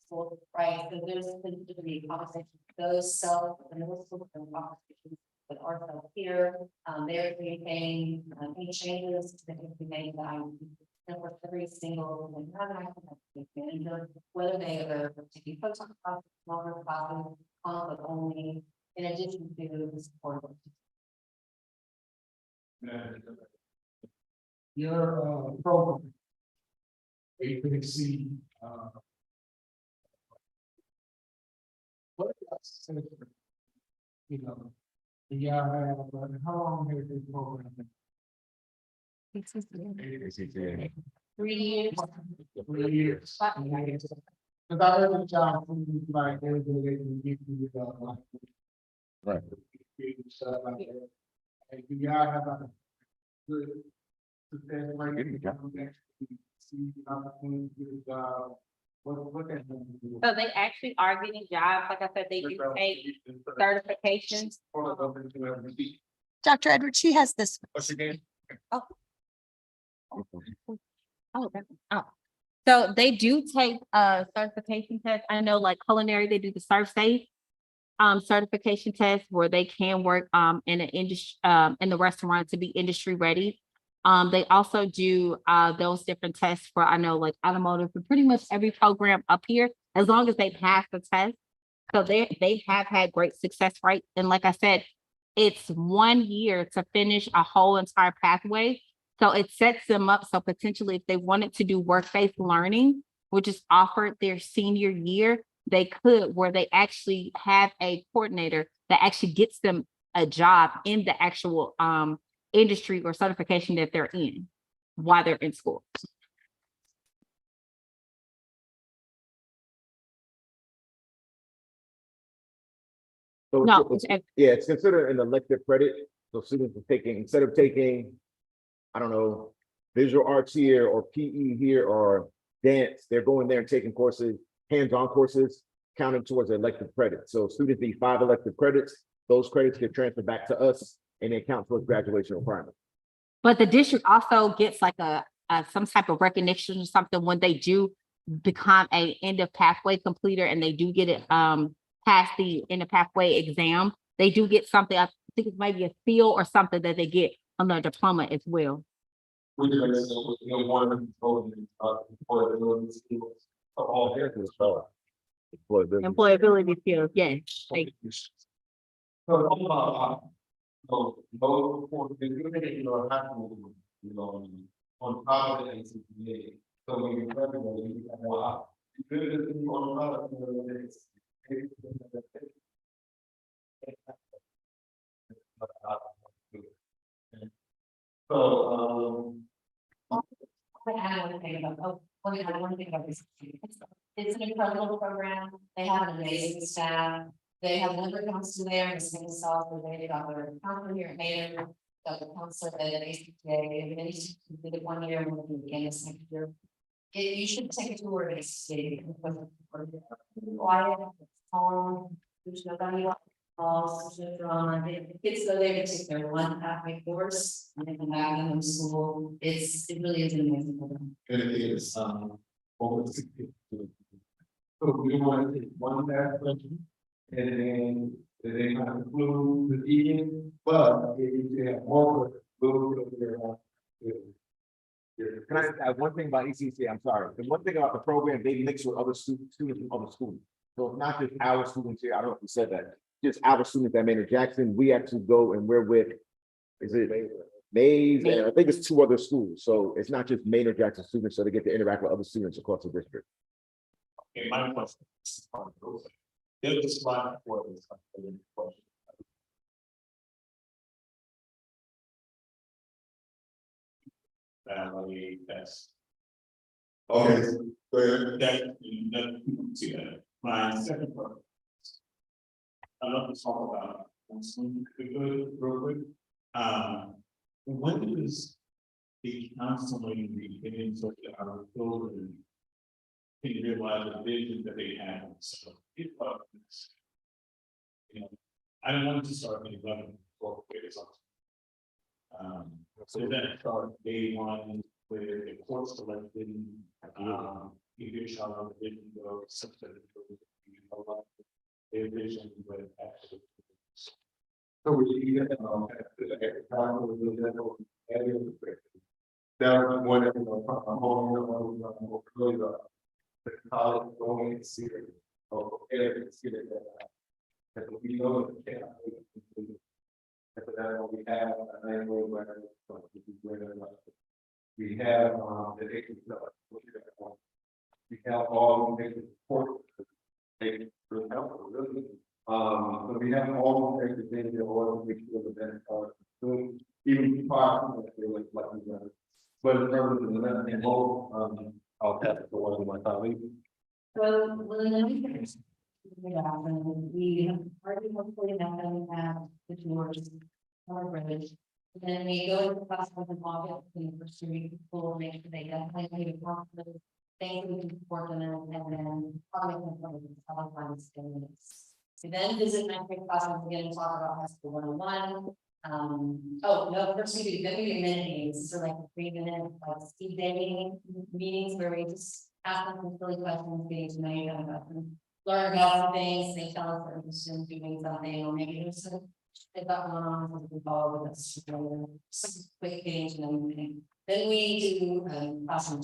school, right? So there's going to be a conversation, those self, and middle school and conversations with ourselves here. They're communicating any changes that can be made by for every single manager, whether they are taking photos, smaller classes, but only in addition to the support. your program. You can see what else, yeah, how long has this program been? 3 years. 3 years. Because I heard the job like every day they can give you Right. stuff like that. And you gotta have a good success rate. See opportunity to get a job. What can you So they actually are getting jobs. Like I said, they do take certifications. Dr. Edwards, she has this. What's your name? Oh, oh. So they do take certification tests. I know like culinary, they do the ServSafe certification test where they can work in an industry in the restaurant to be industry ready. They also do those different tests for, I know, like automotive, for pretty much every program up here, as long as they pass the test. So they have had great success rate. And like I said, it's 1 year to finish a whole entire pathway. So it sets them up. So potentially if they wanted to do work-based learning, which is offered their senior year, they could, where they actually have a coordinator that actually gets them a job in the actual industry or certification that they're in while they're in school. So No, yeah, it's considered an elective credit. So students are taking, instead of taking, I don't know, visual arts here or PE here or dance, they're going there and taking courses, hands-on courses, counting towards elective credit. So students need 5 elective credits. Those credits get transferred back to us and they count towards graduation requirements. but the district also gets like a some type of recognition or something when they do become a end of pathway completer and they do get it past the end of pathway exam. They do get something, I think it's maybe a seal or something that they get on their diploma as well. Which is, one of the skills of all characters. Employability skills, yes. Like, So, those for the community or high school, on top of the ACCA. So we can recommend you can go out. On top of the so, I add one thing about, one thing about this. It's an incredible program. They have an amazing staff. They have member council there, the same self, they got their counselor here at Mayor, got the counselor at ACTA, and then you did it 1 year, and we'll do it again this next year. You should take a tour of ACTA. Quiet, it's calm, there's nobody else. There's no drama. The kids go there to take their 1 pathway course and they come back to home school. It really is an amazing program. it is, over 60. So we want to take one last question. And then they kind of conclude the evening, but if you have more, we'll go there. Can I add one thing about ECCA? I'm sorry. The one thing about the program, they mix with other students from other schools. So it's not just our students here. I don't know if you said that. Just our students at Maynard Jackson. We actually go and we're with, is it Mays? And I think it's 2 other schools. So it's not just Maynard Jackson students, so they get to interact with other students across the district. Okay, my question is, there's a slide for this question. Family test. Okay, go ahead. That, you don't see that. My second part. I'd love to talk about something real quick. When does the counseling begin so that our children can realize the vision that they have? So, I don't want to start in 11, 12 grades. So then start day 1 with a course selected, give your child on the vision go, such that their vision with actually. So we even, that was one of the college going series of areas. That we know that we have we have the we have all the support. They really help, really. So we have all the things that they order to make sure the benefit even part of it, like but in terms of the and whole, I'll pass it to one of my colleagues. So, we already hopefully have the tours, our bridge. Then we go to the classroom and log it in the first week of school, make sure they definitely need a confidence. Things we can support them in, and then probably so then visit my classroom again and talk about high school 101. Oh, no, first we do minute meetings, so like 3-minute like speed dating meetings where we just ask them some silly questions, getting to know you about them. Learn about some things, they tell us they're interested in doing something, or maybe there's some they've got going on, something we follow with us, some quick getting to know you. Then we do classroom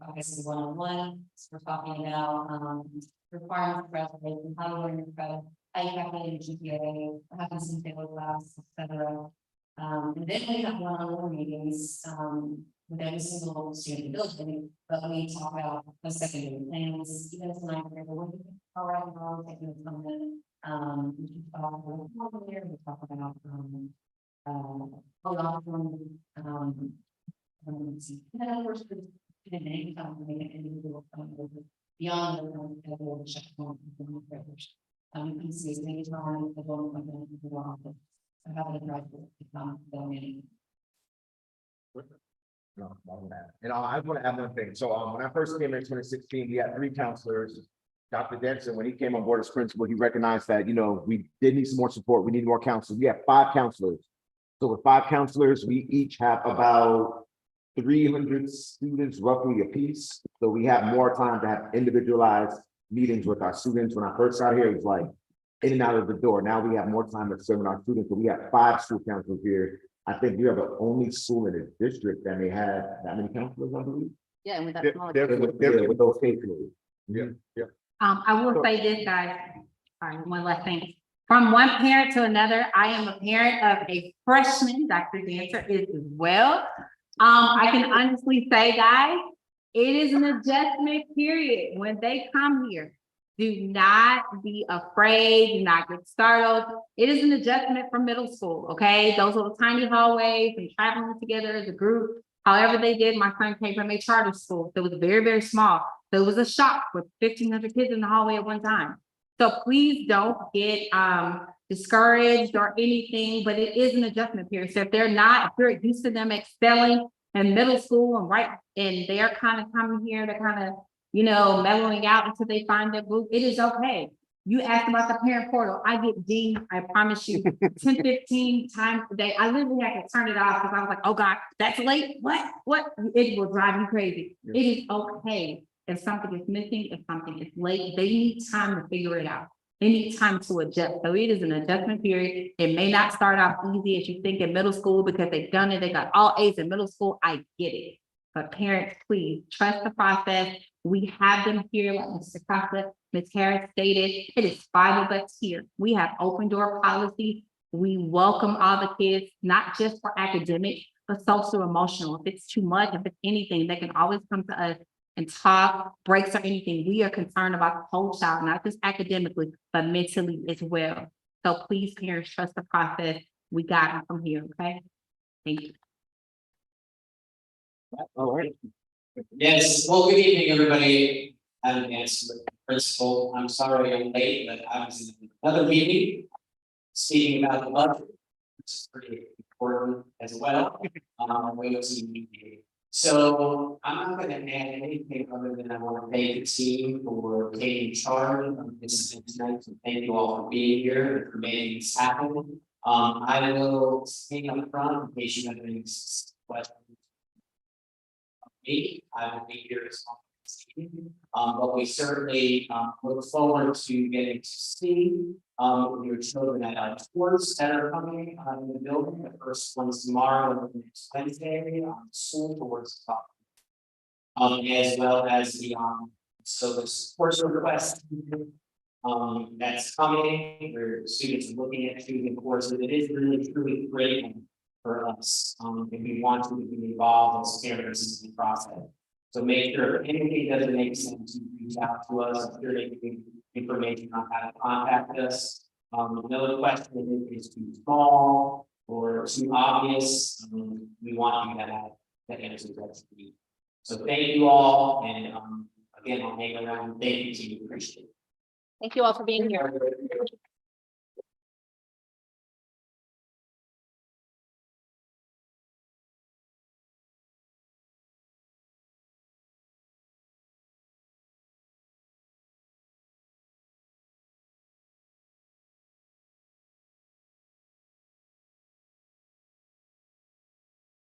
obviously 101, so we're talking about requirements for graduation, how you learn your credit, how you calculate your GPA, what happens in table class, etc. And then we have one-on-one meetings with every single student building, but we talk about the secondary plans, even if not, we're all right now, taking it from the, we talk about here, we talk about, a lot from, and then of course, the name company and individual beyond the checkpoint. You can see as many times the vote of the office. I have it right to become donating. No, more than that. And I want to add one thing. So when I first came in 2016, we had 3 counselors. Dr. Denson, when he came on board as principal, he recognized that, we did need some more support. We need more counselors. We have 5 counselors. So with 5 counselors, we each have about 300 students roughly apiece. So we have more time to have individualized meetings with our students. When I first got here, it was like in and out of the door. Now we have more time to serve our students. So we have 5 school counselors here. I think we are the only school in the district that may have that many counselors, I believe. Yeah, and with that They're- small. they're- With those cases. Yeah. I will say this, guys, sorry, one last thing. From one parent to another, I am a parent of a freshman, Dr. Dancer is as well. I can honestly say, guys, it is an adjustment period when they come here. Do not be afraid, do not get startled. It is an adjustment from middle school, okay? Those little tiny hallways and traveling together as a group. However they did, my son came from a charter school. It was very, very small. So it was a shock with 1,500 kids in the hallway at one time. So please don't get discouraged or anything, but it is an adjustment period. So if you're used to them excelling in middle school and they're kind of coming here, they're kind of, mellowing out until they find their group, it is okay. You asked about the parent portal. I get dinged, I promise you, 10, 15 times a day. I literally had to turn it off because I was like, oh God, that's late. What? It will drive you crazy. It is okay. If something is missing, if something is late, they need time to figure it out. They need time to adjust. So it is an adjustment period. It may not start off easy as you think in middle school because they've done it. They got all A's in middle school. I get it. But parents, please trust the process. We have them here, like Mr. Costa, Ms. Harris stated, it is 5 of us here. We have open door policy. We welcome all the kids, not just for academic, but social emotional. If it's too much, if it's anything, they can always come to us and talk, breaks or anything. We are concerned about the whole child, not just academically, but mentally as well. So please, parents, trust the process. We got them from here, okay? Thank you. All right. Yes, well, good evening, everybody. I'm Nancy, principal. I'm sorry I'm late, but I was in another meeting speaking about the budget, which is pretty important as well. So I'm not going to add anything other than I want to thank the team for taking charge of this event tonight. So thank you all for being here and for making this happen. I will stay up front in case you have any questions. I will be here as long as evening. But we certainly look forward to getting to see your children at our tours that are coming in the building. The first one's tomorrow and the next Wednesday, school tours. As well as the so the course request that's coming, where students are looking at choosing courses. It is really truly critical for us, if we want to be involved as parents in the process. So make sure if anything doesn't make sense, you reach out to us. I'm sure they give you information on how to contact us. No question if it's too small or too obvious, we want you to have the answers that you need. So thank you all, and again, I'll hang around. Thank you, team. Appreciate it. Thank you all for being here.